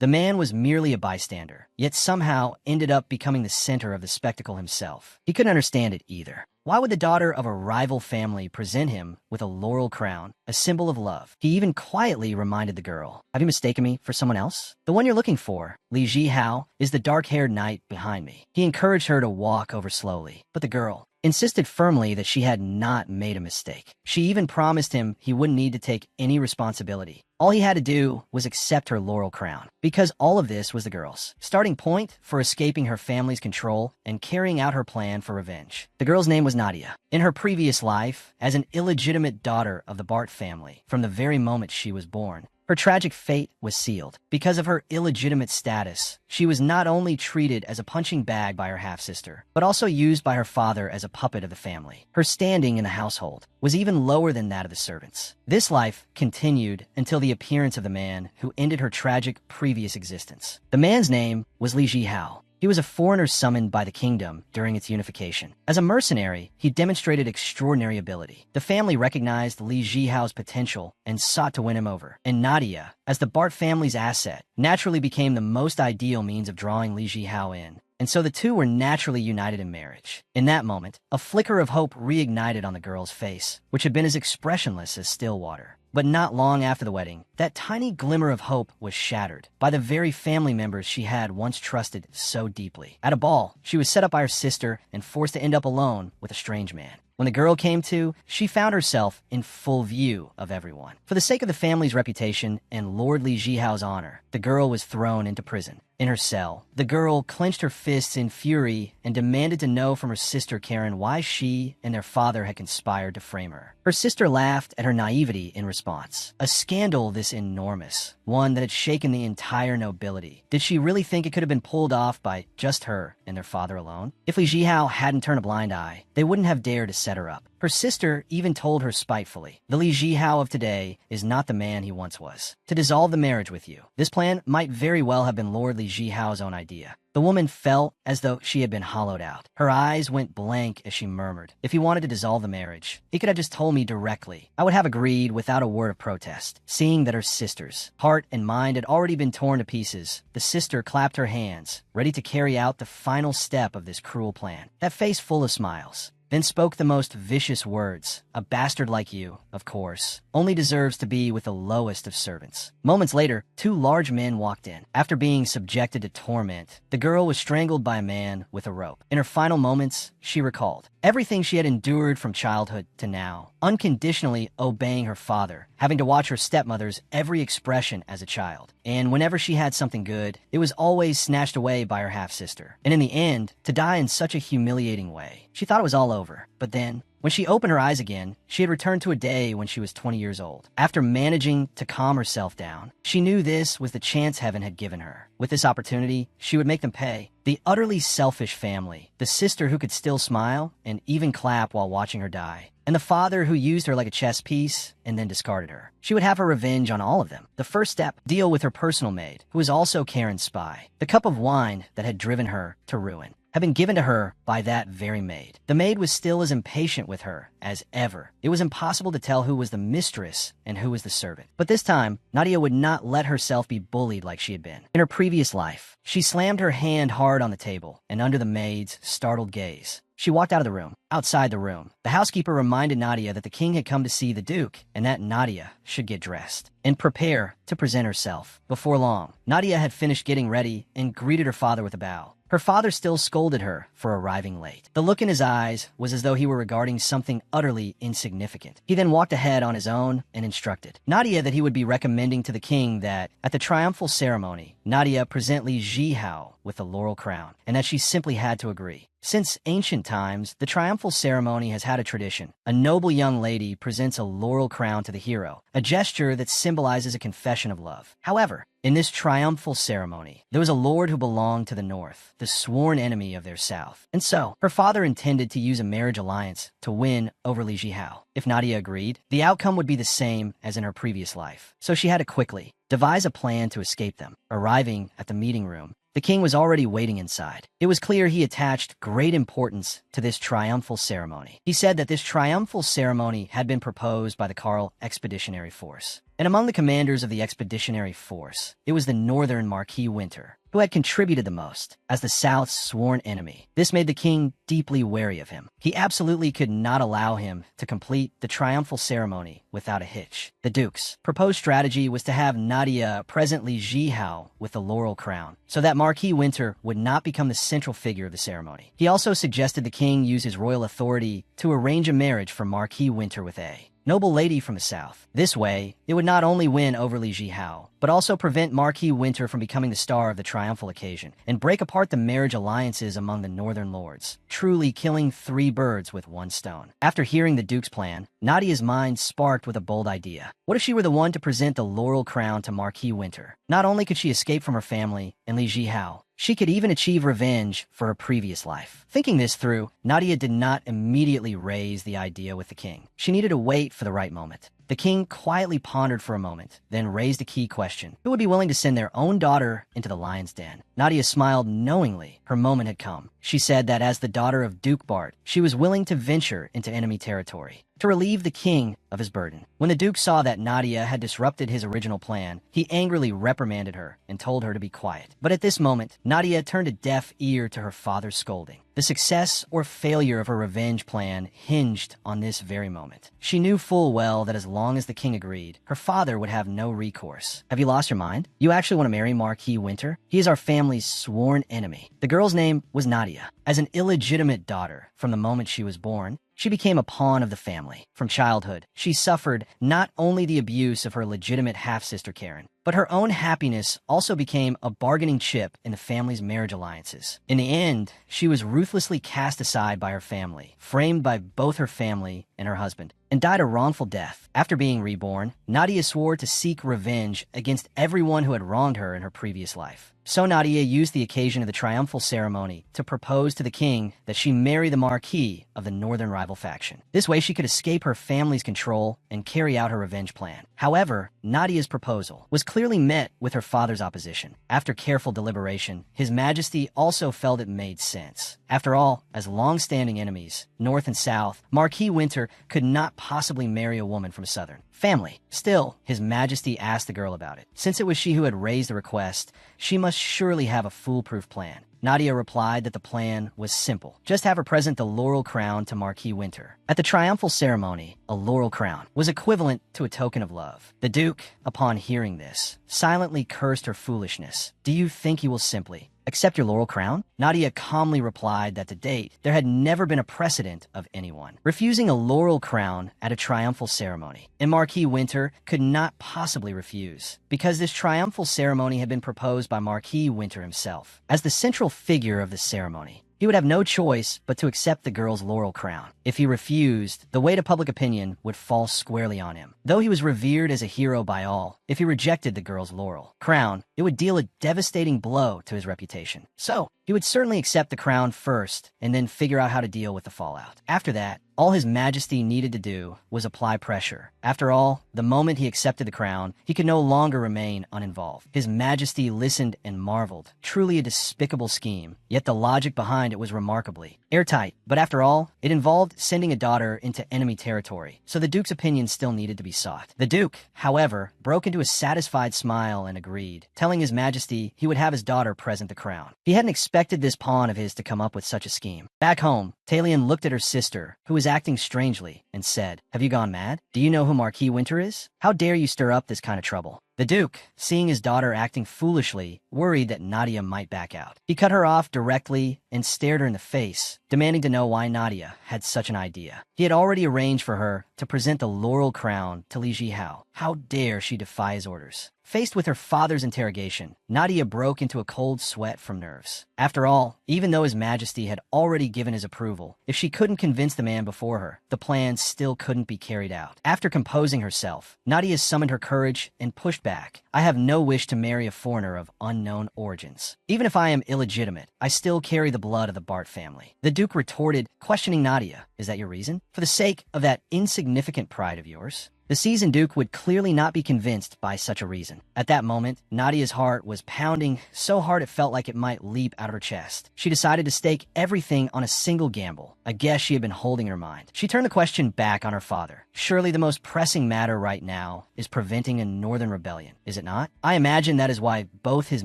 The man was merely a bystander, yet somehow ended up becoming the center of the spectacle himself. He couldn't understand it either. Why would the daughter of a rival family present him with a laurel crown, a symbol of love? He even quietly reminded the girl, "Have you mistaken me for someone else? The one you're looking for, Li Jihao, is the dark-haired knight behind me." He encouraged her to walk over slowly, but the girl insisted firmly that she had not made a mistake. She even promised him he wouldn't need to take any responsibility. All he had to do was accept her laurel crown, because all of this was the girl's starting point for escaping her family's control and carrying out her plan for revenge. The girl's name was Nadia. In her previous life, as an illegitimate daughter of the Bart family, from the very moment she was born, her tragic fate was sealed. Because of her illegitimate status, she was not only treated as a punching bag by her half-sister, but also used by her father as a puppet of the family. Her standing in the household was even lower than that of the servants. This life continued until the appearance of the man who ended her tragic previous existence. The man's name was Li Jihao. He was a foreigner summoned by the kingdom during its unification. As a mercenary, he demonstrated extraordinary ability. The family recognized Li Jihao's potential and sought to win him over. And Nadia, as the Bart family's asset, naturally became the most ideal means of drawing Li Jihao in. And so the two were naturally united in marriage. In that moment, a flicker of hope reignited on the girl's face, which had been as expressionless as still water. But not long after the wedding, that tiny glimmer of hope was shattered by the very family members she had once trusted so deeply. At a ball, she was set up by her sister and forced to end up alone with a strange man. When the girl came to, she found herself in full view of everyone. For the sake of the family's reputation and Lord Li Jihao's honor, the girl was thrown into prison. In her cell, the girl clenched her fists in fury and demanded to know from her sister Karen why she and their father had conspired to frame her. Her sister laughed at her naivety in response. A scandal this enormous, one that had shaken the entire nobility. Did she really think it could have been pulled off by just her and their father alone? If Li Jihao hadn't turned a blind eye, they wouldn't have dared to set her up. Her sister even told her spitefully, "The Li Jihao of today is not the man he once was. To dissolve the marriage with you." This plan might very well have been Lord Li Jihao's own idea. The woman felt as though she had been hollowed out. Her eyes went blank as she murmured, "If he wanted to dissolve the marriage, he could have just told me directly. I would have agreed without a word of protest." Seeing that her sister's heart and mind had already been torn to pieces, the sister clapped her hands, ready to carry out the final step of this cruel plan. That face full of smiles, then spoke the most vicious words. "A bastard like you, of course, only deserves to be with the lowest of servants." Moments later, two large men walked in. After being subjected to torment, the girl was strangled by a man with a rope. In her final moments, she recalled everything she had endured from childhood to now, unconditionally obeying her father, having to watch her stepmother's every expression as a child. And whenever she had something good, it was always snatched away by her half-sister. And in the end, to die in such a humiliating way. She thought it was all over. But then, when she opened her eyes again, she had returned to a day when she was 20 years old. After managing to calm herself down, she knew this was the chance heaven had given her. With this opportunity, she would make them pay. The utterly selfish family, the sister who could still smile and even clap while watching her die, and the father who used her like a chess piece and then discarded her. She would have her revenge on all of them. The first step, deal with her personal maid, who was also Karen's spy. The cup of wine that had driven her to ruin had been given to her by that very maid. The maid was still as impatient with her as ever. It was impossible to tell who was the mistress and who was the servant. But this time, Nadia would not let herself be bullied like she had been. In her previous life, she slammed her hand hard on the table, and under the maid's startled gaze, she walked out of the room. Outside the room, the housekeeper reminded Nadia that the king had come to see the Duke, and that Nadia should get dressed and prepare to present herself. Before long, Nadia had finished getting ready and greeted her father with a bow. Her father still scolded her for arriving late. The look in his eyes was as though he were regarding something utterly insignificant. He then walked ahead on his own and instructed Nadia that he would be recommending to the king that, at the triumphal ceremony, Nadia present Li Jihao with the laurel crown, and that she simply had to agree. Since ancient times, the triumphal ceremony has had a tradition. A noble young lady presents a laurel crown to the hero, a gesture that symbolizes a confession of love. However, in this triumphal ceremony, there was a lord who belonged to the north, the sworn enemy of their south. And so, her father intended to use a marriage alliance to win over Li Jihao. If Nadia agreed, the outcome would be the same as in her previous life. So she had to quickly devise a plan to escape them. Arriving at the meeting room, the king was already waiting inside. It was clear he attached great importance to this triumphal ceremony. He said that this triumphal ceremony had been proposed by the Karl Expeditionary Force. And among the commanders of the expeditionary force, it was the northern Marquis Winter, who had contributed the most, as the South's sworn enemy. This made the king deeply wary of him. He absolutely could not allow him to complete the triumphal ceremony without a hitch. The Duke's proposed strategy was to have Nadia present Li Jihao with the laurel crown, so that Marquis Winter would not become the central figure of the ceremony. He also suggested the king use his royal authority to arrange a marriage for Marquis Winter with a noble lady from the south. This way, it would not only win over Li Jihao, but also prevent Marquis Winter from becoming the star of the triumphal occasion, and break apart the marriage alliances among the northern lords, truly killing 3 birds with 1 stone. After hearing the Duke's plan, Nadia's mind sparked with a bold idea. What if she were the one to present the laurel crown to Marquis Winter? Not only could she escape from her family and Li Jihao, she could even achieve revenge for her previous life. Thinking this through, Nadia did not immediately raise the idea with the king. She needed to wait for the right moment. The king quietly pondered for a moment, then raised a key question. Who would be willing to send their own daughter into the lion's den? Nadia smiled knowingly. Her moment had come. She said that as the daughter of Duke Bart, she was willing to venture into enemy territory to relieve the king of his burden. When the Duke saw that Nadia had disrupted his original plan, he angrily reprimanded her and told her to be quiet. But at this moment, Nadia turned a deaf ear to her father's scolding. The success or failure of her revenge plan hinged on this very moment. She knew full well that as long as the king agreed, her father would have no recourse. Have you lost your mind? You actually want to marry Marquis Winter? He is our family's sworn enemy. The girl's name was Nadia. As an illegitimate daughter from the moment she was born, she became a pawn of the family. From childhood, she suffered not only the abuse of her legitimate half-sister Karen, but her own happiness also became a bargaining chip in the family's marriage alliances. In the end, she was ruthlessly cast aside by her family, framed by both her family and her husband, and died a wrongful death. After being reborn, Nadia swore to seek revenge against everyone who had wronged her in her previous life. So Nadia used the occasion of the triumphal ceremony to propose to the king that she marry the Marquis of the northern rival faction. This way she could escape her family's control and carry out her revenge plan. However, Nadia's proposal was clearly met with her father's opposition. After careful deliberation, His Majesty also felt it made sense. After all, as long-standing enemies, North and South, Marquis Winter could not possibly marry a woman from Southern family. Still, His Majesty asked the girl about it. Since it was she who had raised the request, she must surely have a foolproof plan. Nadia replied that the plan was simple. Just have her present the laurel crown to Marquis Winter. At the triumphal ceremony, a laurel crown was equivalent to a token of love. The Duke, upon hearing this, silently cursed her foolishness. Do you think he will simply accept your laurel crown? Nadia calmly replied that to date, there had never been a precedent of anyone refusing a laurel crown at a triumphal ceremony. And Marquis Winter could not possibly refuse, because this triumphal ceremony had been proposed by Marquis Winter himself. As the central figure of the ceremony, he would have no choice but to accept the girl's laurel crown. If he refused, the weight of public opinion would fall squarely on him. Though he was revered as a hero by all, if he rejected the girl's laurel crown, it would deal a devastating blow to his reputation. So, he would certainly accept the crown first and then figure out how to deal with the fallout. After that, all His Majesty needed to do was apply pressure. After all, the moment he accepted the crown, he could no longer remain uninvolved. His Majesty listened and marveled. Truly a despicable scheme, yet the logic behind it was remarkably airtight. But after all, it involved sending a daughter into enemy territory, so the Duke's opinion still needed to be sought. The Duke, however, broke into a satisfied smile and agreed, telling His Majesty he would have his daughter present the crown. He hadn't expected this pawn of his to come up with such a scheme. Back home, Talion looked at her sister, who was acting strangely, and said, "Have you gone mad? Do you know who Marquis Winter is? How dare you stir up this kind of trouble?" The Duke, seeing his daughter acting foolishly, worried that Nadia might back out. He cut her off directly and stared her in the face, demanding to know why Nadia had such an idea. He had already arranged for her to present the laurel crown to Li Jihao. How dare she defy his orders? Faced with her father's interrogation, Nadia broke into a cold sweat from nerves. After all, even though His Majesty had already given his approval, if she couldn't convince the man before her, the plan still couldn't be carried out. After composing herself, Nadia summoned her courage and pushed back. "I have no wish to marry a foreigner of unknown origins. Even if I am illegitimate, I still carry the blood of the Bart family." The Duke retorted, questioning Nadia, "Is that your reason? For the sake of that insignificant pride of yours?" The seasoned Duke would clearly not be convinced by such a reason. At that moment, Nadia's heart was pounding so hard it felt like it might leap out of her chest. She decided to stake everything on a single gamble, a guess she had been holding in her mind. She turned the question back on her father. Surely the most pressing matter right now is preventing a northern rebellion, is it not? I imagine that is why both His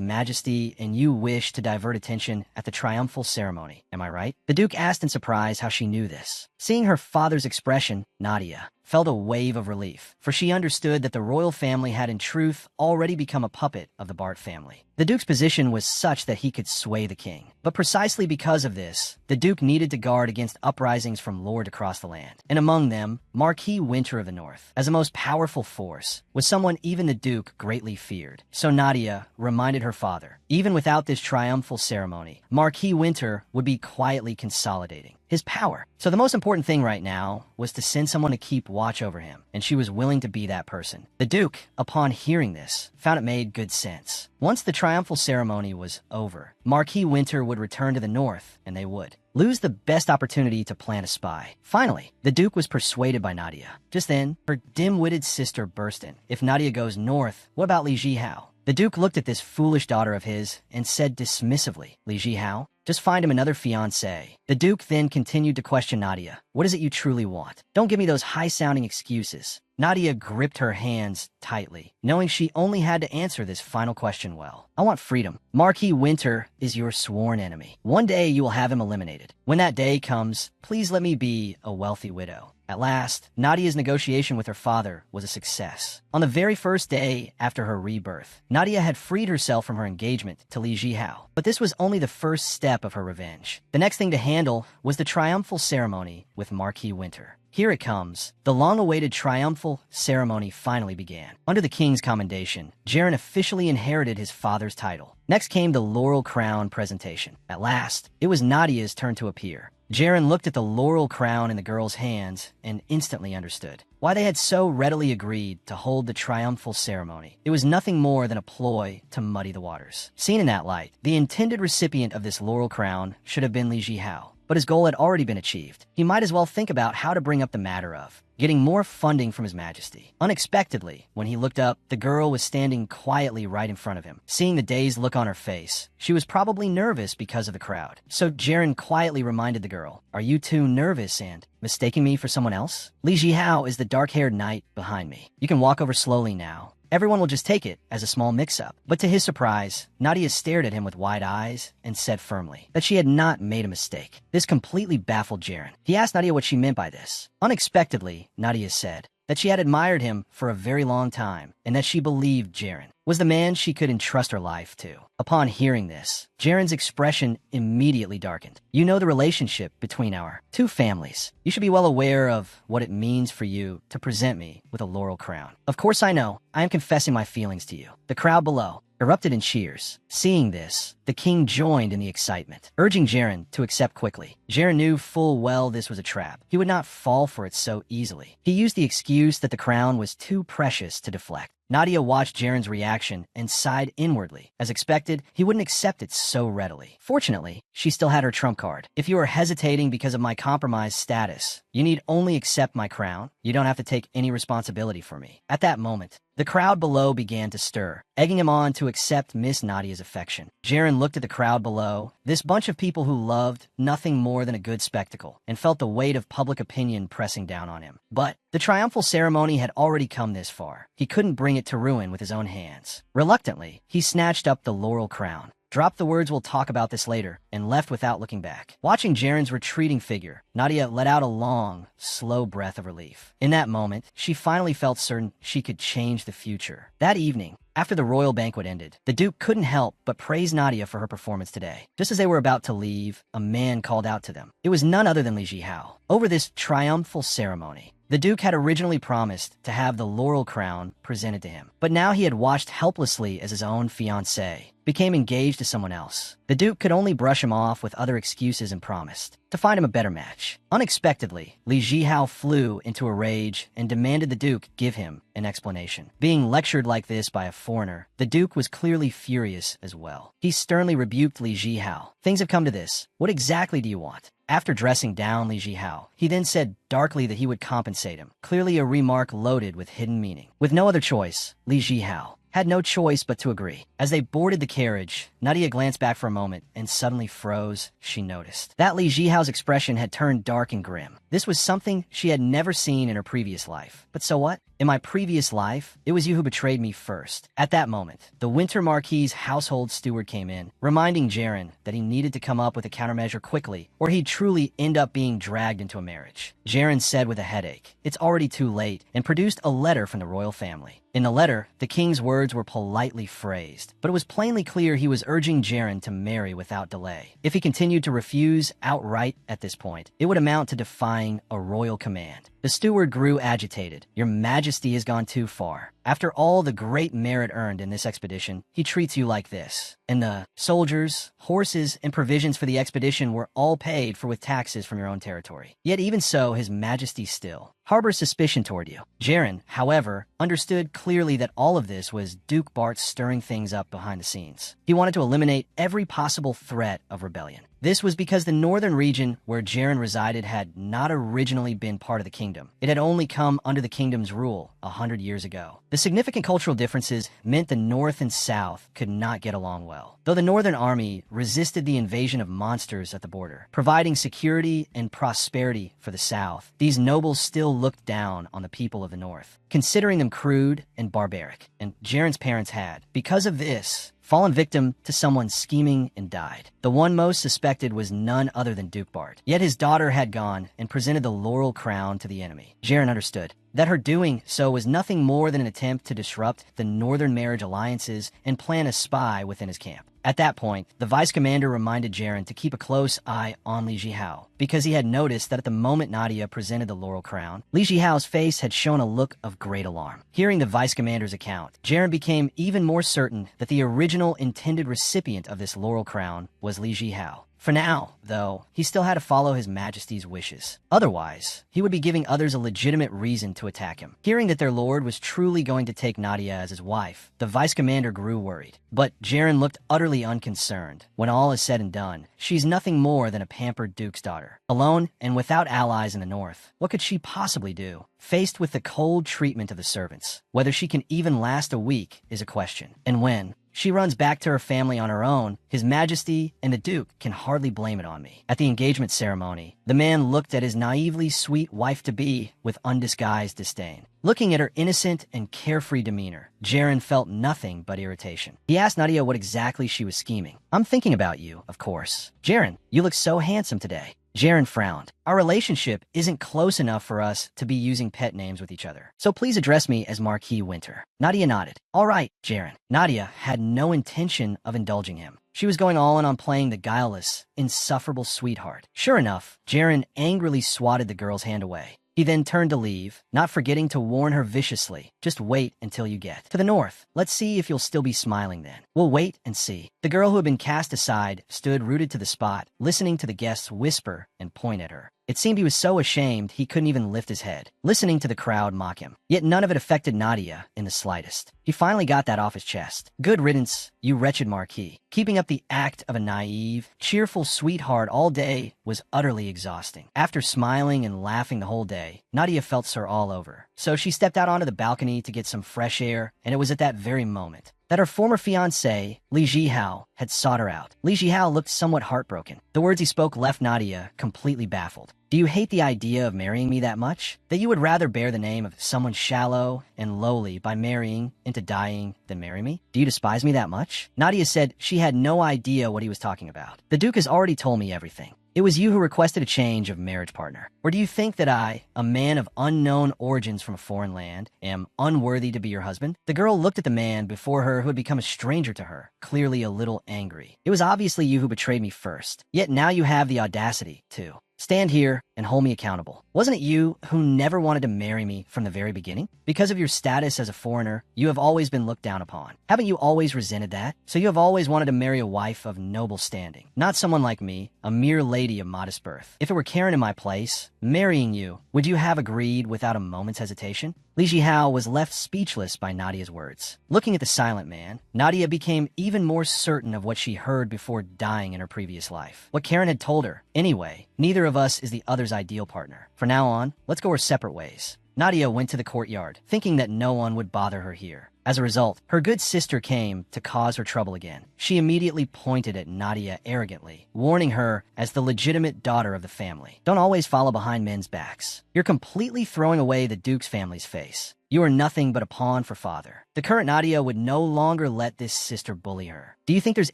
Majesty and you wish to divert attention at the triumphal ceremony. Am I right? The Duke asked in surprise how she knew this. Seeing her father's expression, Nadia felt a wave of relief, for she understood that the royal family had in truth already become a puppet of the Bart family. The Duke's position was such that he could sway the king. But precisely because of this, the Duke needed to guard against uprisings from lords across the land. And among them, Marquis Winter of the North, as a most powerful force, was someone even the Duke greatly feared. So Nadia reminded her father, even without this triumphal ceremony, Marquis Winter would be quietly consolidating his power. So the most important thing right now was to send someone to keep watch over him, and she was willing to be that person. The Duke, upon hearing this, found it made good sense. Once the triumphal ceremony was over, Marquis Winter would return to the north, and they would lose the best opportunity to plant a spy. Finally, the Duke was persuaded by Nadia. Just then, her dim-witted sister burst in. If Nadia goes north, what about Li Jihao? The Duke looked at this foolish daughter of his and said dismissively, Li Jihao? Just find him another fiancé. The Duke then continued to question Nadia. What is it you truly want? Don't give me those high-sounding excuses. Nadia gripped her hands tightly, knowing she only had to answer this final question well. I want freedom. Marquis Winter is your sworn enemy. One day you will have him eliminated. When that day comes, please let me be a wealthy widow. At last, Nadia's negotiation with her father was a success. On the very first day after her rebirth, Nadia had freed herself from her engagement to Li Jihao. But this was only the first step of her revenge. The next thing to handle was the triumphal ceremony with Marquis Winter. Here it comes. The long-awaited triumphal ceremony finally began. Under the king's commendation, Jaren officially inherited his father's title. Next came the laurel crown presentation. At last, it was Nadia's turn to appear. Jaren looked at the laurel crown in the girl's hands and instantly understood why they had so readily agreed to hold the triumphal ceremony. It was nothing more than a ploy to muddy the waters. Seen in that light, the intended recipient of this laurel crown should have been Li Jihao. But his goal had already been achieved. He might as well think about how to bring up the matter of getting more funding from His Majesty. Unexpectedly, when he looked up, the girl was standing quietly right in front of him. Seeing the dazed look on her face, she was probably nervous because of the crowd. So Jaren quietly reminded the girl, "Are you too nervous and mistaking me for someone else? Li Jihao is the dark-haired knight behind me. You can walk over slowly now. Everyone will just take it as a small mix-up." But to his surprise, Nadia stared at him with wide eyes and said firmly that she had not made a mistake. This completely baffled Jaren. He asked Nadia what she meant by this. Unexpectedly, Nadia said that she had admired him for a very long time and that she believed Jaren was the man she could entrust her life to. Upon hearing this, Jaren's expression immediately darkened. You know the relationship between our two families. You should be well aware of what it means for you to present me with a laurel crown. Of course I know. I am confessing my feelings to you. The crowd below erupted in cheers. Seeing this, the king joined in the excitement, urging Jaren to accept quickly. Jaren knew full well this was a trap. He would not fall for it so easily. He used the excuse that the crown was too precious to deflect. Nadia watched Jaren's reaction and sighed inwardly. As expected, he wouldn't accept it so readily. Fortunately, she still had her trump card. If you are hesitating because of my compromised status, you need only accept my crown. You don't have to take any responsibility for me. At that moment, the crowd below began to stir, egging him on to accept Miss Nadia's affection. Jaren looked at the crowd below, this bunch of people who loved nothing more than a good spectacle, and felt the weight of public opinion pressing down on him. But the triumphal ceremony had already come this far. He couldn't bring it to ruin with his own hands. Reluctantly, he snatched up the laurel crown, dropped the words "we'll talk about this later," and left without looking back. Watching Jaren's retreating figure, Nadia let out a long, slow breath of relief. In that moment, she finally felt certain she could change the future. That evening, after the royal banquet ended, the Duke couldn't help but praise Nadia for her performance today. Just as they were about to leave, a man called out to them. It was none other than Li Jihao. Over this triumphal ceremony, the Duke had originally promised to have the laurel crown presented to him, but now he had watched helplessly as his own fiancée became engaged to someone else. The Duke could only brush him off with other excuses and promised to find him a better match. Unexpectedly, Li Jihao flew into a rage and demanded the Duke give him an explanation. Being lectured like this by a foreigner, the Duke was clearly furious as well. He sternly rebuked Li Jihao. Things have come to this. What exactly do you want? After dressing down Li Jihao, he then said darkly that he would compensate him, clearly a remark loaded with hidden meaning. With no other choice, Li Jihao had no choice but to agree. As they boarded the carriage, Nadia glanced back for a moment and suddenly froze. She noticed that Li Jihao's expression had turned dark and grim. This was something she had never seen in her previous life. But so what? In my previous life, it was you who betrayed me first. At that moment, the Winter Marquis's household steward came in, reminding Jaren that he needed to come up with a countermeasure quickly, or he'd truly end up being dragged into a marriage. Jaren said with a headache, "It's already too late," and produced a letter from the royal family. In the letter, the king's words were politely phrased, but it was plainly clear he was urging Jaren to marry without delay. If he continued to refuse outright at this point, it would amount to defying a royal command. The steward grew agitated. "Your Majesty has gone too far. After all the great merit earned in this expedition, he treats you like this." And the soldiers, horses, and provisions for the expedition were all paid for with taxes from your own territory. Yet even so, His Majesty still harbors suspicion toward you. Jaren, however, understood clearly that all of this was Duke Bart stirring things up behind the scenes. He wanted to eliminate every possible threat of rebellion. This was because the northern region where Jaren resided had not originally been part of the kingdom. It had only come under the kingdom's rule 100 years ago. The significant cultural differences meant the north and south could not get along well. Though the northern army resisted the invasion of monsters at the border, providing security and prosperity for the south, these nobles still looked down on the people of the north, considering them crude and barbaric. And Jaren's parents had, because of this, fallen victim to someone scheming and died. The one most suspected was none other than Duke Bart. Yet his daughter had gone and presented the laurel crown to the enemy. Jaren understood that her doing so was nothing more than an attempt to disrupt the northern marriage alliances and plant a spy within his camp. At that point, the vice commander reminded Jaren to keep a close eye on Li Jihao, because he had noticed that at the moment Nadia presented the laurel crown, Li Jihao's face had shown a look of great alarm. Hearing the vice commander's account, Jaren became even more certain that the original intended recipient of this laurel crown was Li Jihao. For now, though, he still had to follow His Majesty's wishes. Otherwise, he would be giving others a legitimate reason to attack him. Hearing that their lord was truly going to take Nadia as his wife, the vice commander grew worried. But Jaren looked utterly unconcerned. When all is said and done, she's nothing more than a pampered duke's daughter. Alone and without allies in the north, what could she possibly do? Faced with the cold treatment of the servants, whether she can even last a week is a question. And when she runs back to her family on her own, His Majesty and the Duke can hardly blame it on me. At the engagement ceremony, the man looked at his naively sweet wife-to-be with undisguised disdain. Looking at her innocent and carefree demeanor, Jaren felt nothing but irritation. He asked Nadia what exactly she was scheming. "I'm thinking about you, of course." "Jaren, you look so handsome today." Jaren frowned. "Our relationship isn't close enough for us to be using pet names with each other, so please address me as Marquis Winter." Nadia nodded. "All right, Jaren." Nadia had no intention of indulging him. She was going all in on playing the guileless, insufferable sweetheart. Sure enough, Jaren angrily swatted the girl's hand away. He then turned to leave, not forgetting to warn her viciously. "Just wait until you get to the north. Let's see if you'll still be smiling then." "We'll wait and see." The girl who had been cast aside stood rooted to the spot, listening to the guests whisper and point at her. It seemed he was so ashamed he couldn't even lift his head, listening to the crowd mock him. Yet none of it affected Nadia in the slightest. He finally got that off his chest. "Good riddance, you wretched Marquis." Keeping up the act of a naive, cheerful sweetheart all day was utterly exhausting. After smiling and laughing the whole day, Nadia felt sore all over. So she stepped out onto the balcony to get some fresh air, and it was at that very moment that her former fiancé, Li Jihao, had sought her out. Li Jihao looked somewhat heartbroken. The words he spoke left Nadia completely baffled. "Do you hate the idea of marrying me that much? That you would rather bear the name of someone shallow and lowly by marrying into dying than marry me? Do you despise me that much?" Nadia said she had no idea what he was talking about. "The Duke has already told me everything. It was you who requested a change of marriage partner. Or do you think that I, a man of unknown origins from a foreign land, am unworthy to be your husband?" The girl looked at the man before her who had become a stranger to her, clearly a little angry. "It was obviously you who betrayed me first. Yet now you have the audacity to stand here and hold me accountable. Wasn't it you who never wanted to marry me from the very beginning? Because of your status as a foreigner, you have always been looked down upon. Haven't you always resented that? So you have always wanted to marry a wife of noble standing, not someone like me, a mere lady of modest birth. If it were Karen in my place, marrying you, would you have agreed without a moment's hesitation? Li Jihao was left speechless by Nadia's words. Looking at the silent man, Nadia became even more certain of what she heard before dying in her previous life. What Karen had told her. Anyway, neither of us is the other's ideal partner. From now on, let's go our separate ways. Nadia went to the courtyard, thinking that no one would bother her here. As a result, her good sister came to cause her trouble again. She immediately pointed at Nadia arrogantly, warning her as the legitimate daughter of the family. Don't always follow behind men's backs. You're completely throwing away the Duke's family's face. You are nothing but a pawn for father. The current Nadia would no longer let this sister bully her. Do you think there's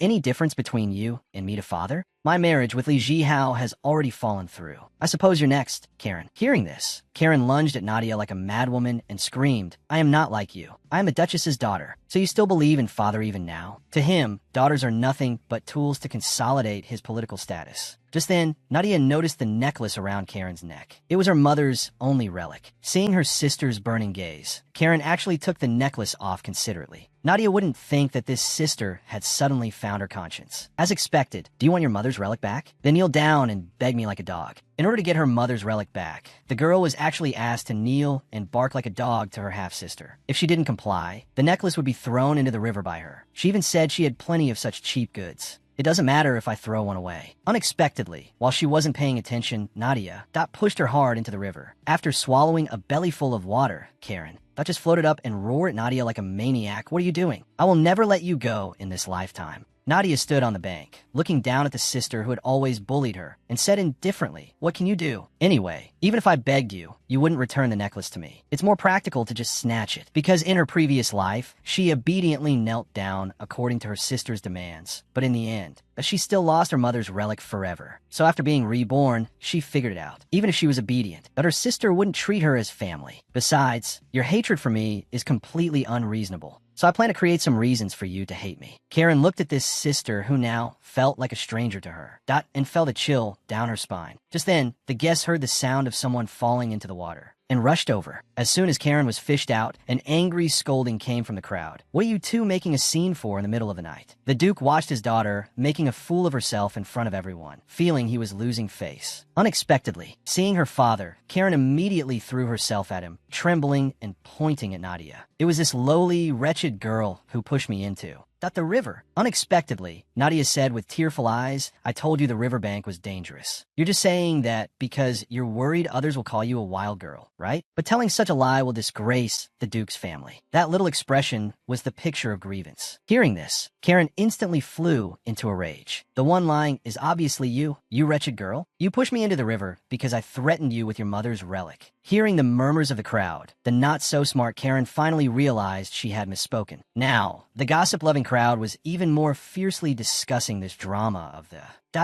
any difference between you and me to father? My marriage with Li Jihao has already fallen through. I suppose you're next, Karen. Hearing this, Karen lunged at Nadia like a madwoman and screamed, I am not like you. I am a duchess's daughter. So you still believe in father even now? To him, daughters are nothing but tools to consolidate his political status. Just then, Nadia noticed the necklace around Karen's neck. It was her mother's only relic. Seeing her sister's burning gaze, Karen actually took the necklace off considerately. Nadia wouldn't think that this sister had suddenly found her conscience. As expected, do you want your mother's relic back? Then kneel down and beg me like a dog. In order to get her mother's relic back, the girl was actually asked to kneel and bark like a dog to her half-sister. If she didn't comply, the necklace would be thrown into the river by her. She even said she had plenty of such cheap goods. It doesn't matter if I throw one away. Unexpectedly, while she wasn't paying attention, Nadia pushed her hard into the river. After swallowing a bellyful of water, Karen just floated up and roared at Nadia like a maniac. What are you doing? I will never let you go in this lifetime. Nadia stood on the bank, looking down at the sister who had always bullied her, and said indifferently, what can you do? Anyway, even if I begged you, you wouldn't return the necklace to me. It's more practical to just snatch it, because in her previous life, she obediently knelt down according to her sister's demands. But in the end, she still lost her mother's relic forever. So after being reborn, she figured it out, even if she was obedient, that her sister wouldn't treat her as family. Besides, your hatred for me is completely unreasonable. So I plan to create some reasons for you to hate me. Karen looked at this sister who now felt like a stranger to her, and felt a chill down her spine. Just then, the guests heard the sound of someone falling into the water and rushed over. As soon as Karen was fished out, an angry scolding came from the crowd. What are you two making a scene for in the middle of the night? The Duke watched his daughter making a fool of herself in front of everyone, feeling he was losing face. Unexpectedly, seeing her father, Karen immediately threw herself at him, trembling and pointing at Nadia. It was this lowly, wretched girl who pushed me into the river. Unexpectedly, Nadia said with tearful eyes, I told you the riverbank was dangerous. You're just saying that because you're worried others will call you a wild girl, right? But telling such a lie will disgrace the Duke's family. That little expression was the picture of grievance. Hearing this, Karen instantly flew into a rage. The one lying is obviously you wretched girl. You pushed me into the river because I threatened you with your mother's relic. Hearing the murmurs of the crowd, the not-so-smart Karen finally realized she had misspoken. Now, the gossip-loving crowd was even more fiercely discussing this drama of the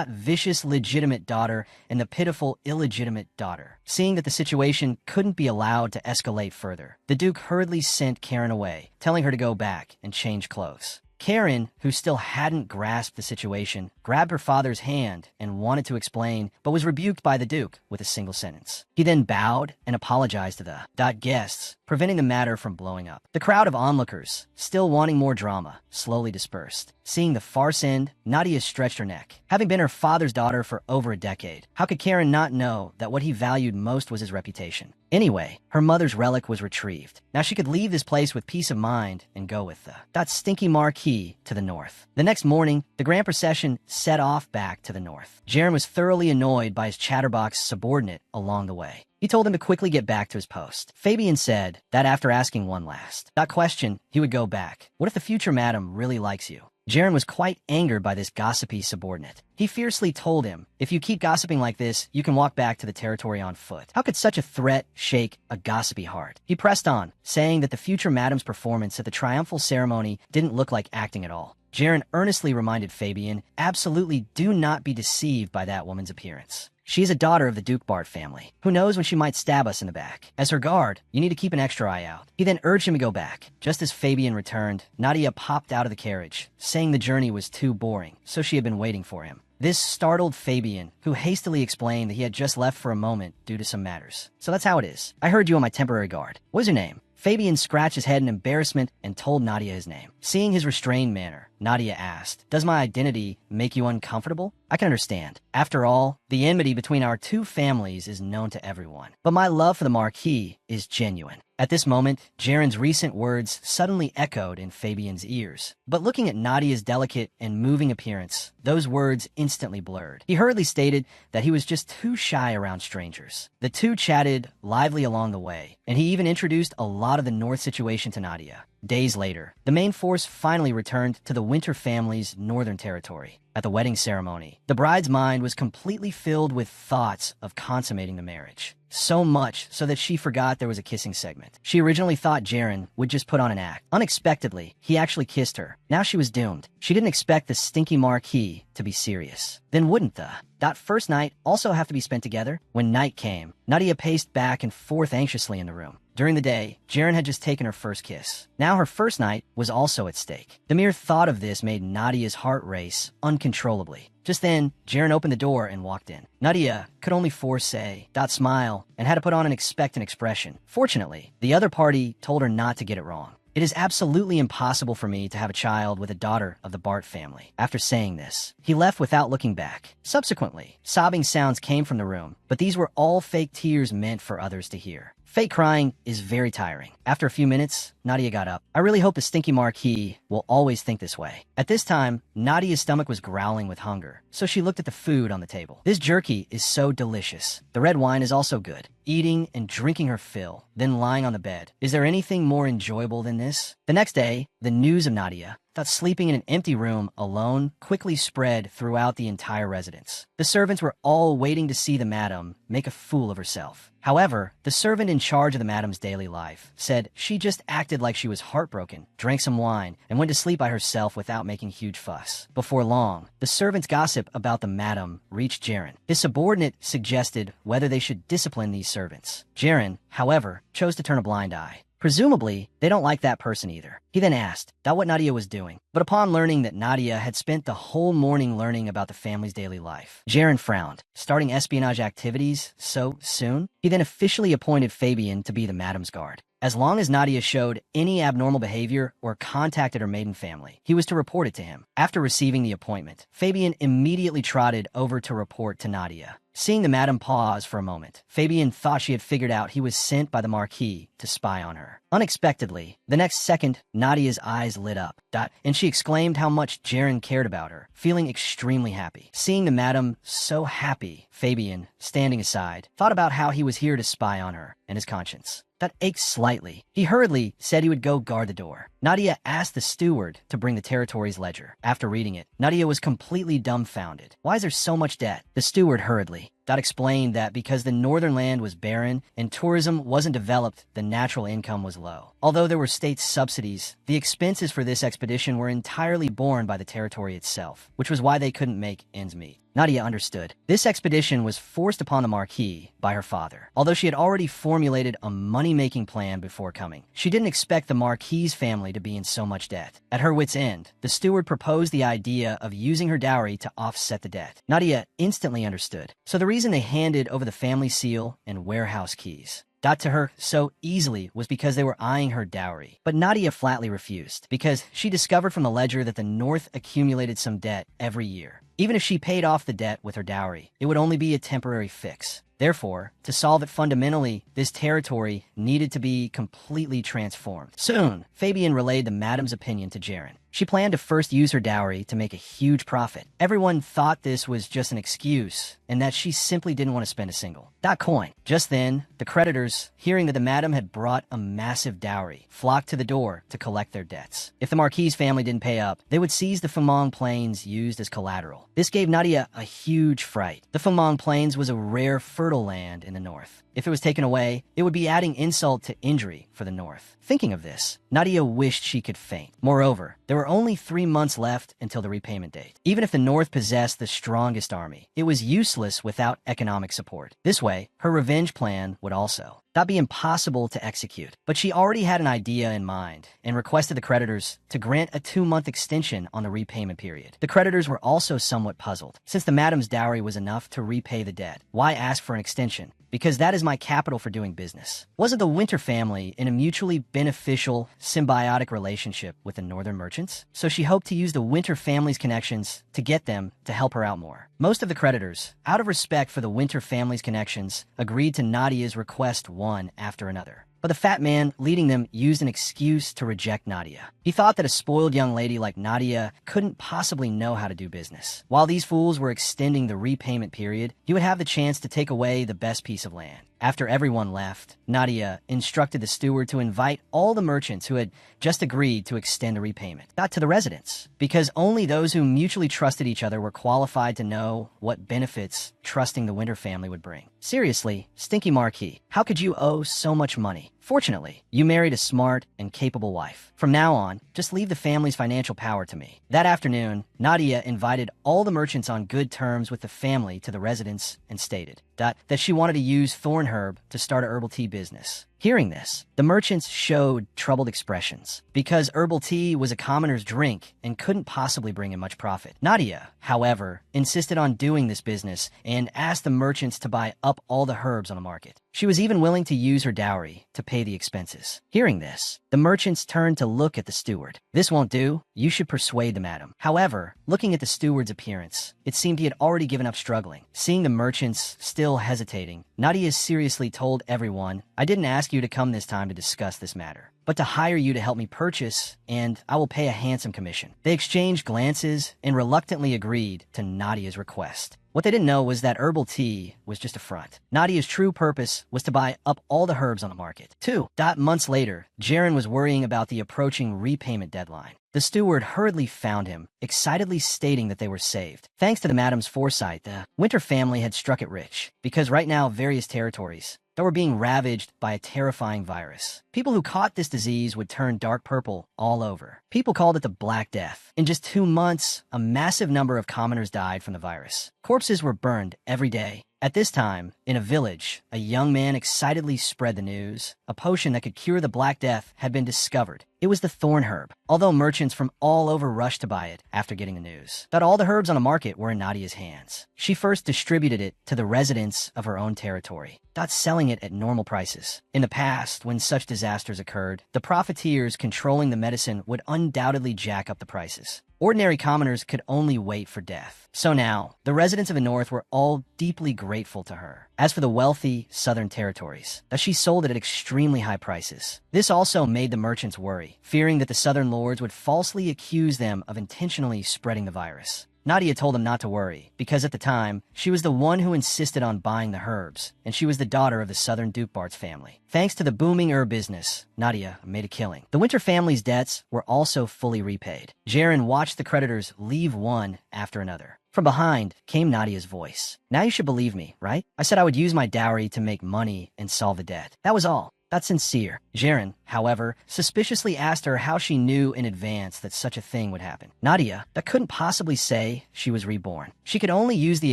vicious legitimate daughter and the pitiful illegitimate daughter. Seeing that the situation couldn't be allowed to escalate further, the Duke hurriedly sent Karen away, telling her to go back and change clothes. Karen, who still hadn't grasped the situation, grabbed her father's hand and wanted to explain, but was rebuked by the Duke with a single sentence. He then bowed and apologized to the guests, preventing the matter from blowing up. The crowd of onlookers, still wanting more drama, slowly dispersed. Seeing the farce end, Nadia stretched her neck. Having been her father's daughter for over a decade, how could Karen not know that what he valued most was his reputation? Anyway, her mother's relic was retrieved. Now she could leave this place with peace of mind and go with that stinky marquis to the north. The next morning, the grand procession set off back to the north. Jaren was thoroughly annoyed by his chatterbox subordinate along the way. He told him to quickly get back to his post. Fabian said that after asking one last question, he would go back. What if the future madam really likes you? Jaren was quite angered by this gossipy subordinate. He fiercely told him, if you keep gossiping like this, you can walk back to the territory on foot. How could such a threat shake a gossipy heart? He pressed on, saying that the future madam's performance at the triumphal ceremony didn't look like acting at all. Jaren earnestly reminded Fabian, absolutely do not be deceived by that woman's appearance. She is a daughter of the Duke Bart family. Who knows when she might stab us in the back? As her guard, you need to keep an extra eye out. He then urged him to go back. Just as Fabian returned, Nadia popped out of the carriage, saying the journey was too boring, so she had been waiting for him. This startled Fabian, who hastily explained that he had just left for a moment due to some matters. So that's how it is. I heard you on my temporary guard. What is your name? Fabian scratched his head in embarrassment and told Nadia his name. Seeing his restrained manner, Nadia asked, "Does my identity make you uncomfortable?" I can understand. After all, the enmity between our two families is known to everyone. But my love for the Marquis is genuine. At this moment, Jaren's recent words suddenly echoed in Fabian's ears. But looking at Nadia's delicate and moving appearance, those words instantly blurred. He hurriedly stated that he was just too shy around strangers. The two chatted lively along the way, and he even introduced a lot of the North situation to Nadia. Days later, the main force finally returned to the Winter family's northern territory. At the wedding ceremony, the bride's mind was completely filled with thoughts of consummating the marriage. So much so that she forgot there was a kissing segment. She originally thought Jaren would just put on an act. Unexpectedly, he actually kissed her. Now she was doomed. She didn't expect the stinky Marquis to be serious. Then wouldn't that first night also have to be spent together? When night came, Nadia paced back and forth anxiously in the room. During the day, Jaren had just taken her first kiss. Now her first night was also at stake. The mere thought of this made Nadia's heart race uncontrollably. Just then, Jaren opened the door and walked in. Nadia could only force a smile and had to put on an expectant expression. Fortunately, the other party told her not to get it wrong. It is absolutely impossible for me to have a child with a daughter of the Bart family. After saying this, he left without looking back. Subsequently, sobbing sounds came from the room, but these were all fake tears meant for others to hear. Fake crying is very tiring. After a few minutes, Nadia got up. I really hope the stinky Marquis will always think this way. At this time, Nadia's stomach was growling with hunger, so she looked at the food on the table. This jerky is so delicious. The red wine is also good. Eating and drinking her fill, then lying on the bed. Is there anything more enjoyable than this? The next day, the news of Nadia, that sleeping in an empty room alone, quickly spread throughout the entire residence. The servants were all waiting to see the madam make a fool of herself. However, the servant in charge of the madam's daily life said she just acted like she was heartbroken, drank some wine, and went to sleep by herself without making huge fuss. Before long, the servant's gossip about the madam reached Jaren. His subordinate suggested whether they should discipline these servants. Jaren, however, chose to turn a blind eye. Presumably, they don't like that person either. He then asked what Nadia was doing, but upon learning that Nadia had spent the whole morning learning about the family's daily life, Jaren frowned. Starting espionage activities so soon? He then officially appointed Fabian to be the madam's guard. As long as Nadia showed any abnormal behavior or contacted her maiden family, he was to report it to him. After receiving the appointment, Fabian immediately trotted over to report to Nadia. Seeing the madam pause for a moment, Fabian thought she had figured out he was sent by the Marquis to spy on her. Unexpectedly, the next second, Nadia's eyes lit up, and she exclaimed how much Jaren cared about her, feeling extremely happy. Seeing the madam so happy, Fabian, standing aside, thought about how he was here to spy on her and his conscience. That ached slightly. He hurriedly said he would go guard the door. Nadia asked the steward to bring the territory's ledger. After reading it, Nadia was completely dumbfounded. Why is there so much debt? The steward hurriedly explained that because the northern land was barren and tourism wasn't developed, the natural income was low. Although there were state subsidies, the expenses for this expedition were entirely borne by the territory itself, which was why they couldn't make ends meet. Nadia understood. This expedition was forced upon the Marquis by her father. Although she had already formulated a money-making plan before coming, she didn't expect the Marquis's family to be in so much debt. At her wit's end, the steward proposed the idea of using her dowry to offset the debt. Nadia instantly understood. So the reason they handed over the family seal and warehouse keys to her so easily was because they were eyeing her dowry. But Nadia flatly refused, because she discovered from the ledger that the North accumulated some debt every year. Even if she paid off the debt with her dowry, it would only be a temporary fix. Therefore, to solve it fundamentally, this territory needed to be completely transformed. Soon, Fabian relayed the madam's opinion to Jaren. She planned to first use her dowry to make a huge profit. Everyone thought this was just an excuse, and that she simply didn't want to spend a single coin. Just then, the creditors, hearing that the madam had brought a massive dowry, flocked to the door to collect their debts. If the Marquis family didn't pay up, they would seize the Fumong Plains used as collateral. This gave Nadia a huge fright. The Fumong Plains was a rare fertile land in the north. If it was taken away, it would be adding insult to injury for the North. Thinking of this, Nadia wished she could faint. Moreover, there were only 3 months left until the repayment date. Even if the North possessed the strongest army, it was useless without economic support. This way, her revenge plan would also not be impossible to execute. But she already had an idea in mind and requested the creditors to grant a 2-month extension on the repayment period. The creditors were also somewhat puzzled. Since the madam's dowry was enough to repay the debt, why ask for an extension? Because that is my capital for doing business. Wasn't the Winter family in a mutually beneficial, symbiotic relationship with the Northern merchants? So she hoped to use the Winter family's connections to get them to help her out more. Most of the creditors, out of respect for the Winter family's connections, agreed to Nadia's request one after another. But the fat man leading them used an excuse to reject Nadia. He thought that a spoiled young lady like Nadia couldn't possibly know how to do business. While these fools were extending the repayment period, he would have the chance to take away the best piece of land. After everyone left, Nadia instructed the steward to invite all the merchants who had just agreed to extend the repayment, not to the residents, because only those who mutually trusted each other were qualified to know what benefits trusting the Winter family would bring. Seriously, Stinky Marquis, how could you owe so much money? Fortunately, you married a smart and capable wife. From now on, just leave the family's financial power to me. That afternoon, Nadia invited all the merchants on good terms with the family to the residence and stated that she wanted to use thorn herb to start a herbal tea business. Hearing this, the merchants showed troubled expressions because herbal tea was a commoner's drink and couldn't possibly bring in much profit. Nadia, however, insisted on doing this business and asked the merchants to buy up all the herbs on the market. She was even willing to use her dowry to pay the expenses. Hearing this, the merchants turned to look at the steward. This won't do. You should persuade the madam. However, looking at the steward's appearance, it seemed he had already given up struggling. Seeing the merchants still hesitating, Nadia seriously told everyone, I didn't ask you to come this time to discuss this matter, but to hire you to help me purchase, and I will pay a handsome commission. They exchanged glances and reluctantly agreed to Nadia's request. What they didn't know was that herbal tea was just a front. Nadia's true purpose was to buy up all the herbs on the market. 2 months later, Jaren was worrying about the approaching repayment deadline. The steward hurriedly found him, excitedly stating that they were saved. Thanks to the madam's foresight, the Winter family had struck it rich, because right now various territories that were being ravaged by a terrifying virus. People who caught this disease would turn dark purple all over. People called it the Black Death. In just 2 months, a massive number of commoners died from the virus. Corpses were burned every day. At this time, in a village, a young man excitedly spread the news. A potion that could cure the Black Death had been discovered. It was the thorn herb, although merchants from all over rushed to buy it after getting the news that all the herbs on the market were in Nadia's hands. She first distributed it to the residents of her own territory, not selling it at normal prices. In the past, when such disasters occurred, the profiteers controlling the medicine would undoubtedly jack up the prices. Ordinary commoners could only wait for death. So now, the residents of the North were all deeply grateful to her. As for the wealthy southern territories, that she sold it at extremely high prices. This also made the merchants worry, fearing that the southern lords would falsely accuse them of intentionally spreading the virus. Nadia told them not to worry, because at the time, she was the one who insisted on buying the herbs, and she was the daughter of the southern Duke Bart's family. Thanks to the booming herb business, Nadia made a killing. The Winter family's debts were also fully repaid. Jaren watched the creditors leave one after another. From behind came Nadia's voice. Now you should believe me, right? I said I would use my dowry to make money and solve the debt. That was all. That's sincere. Jaren, however, suspiciously asked her how she knew in advance that such a thing would happen. Nadia, that couldn't possibly say she was reborn. She could only use the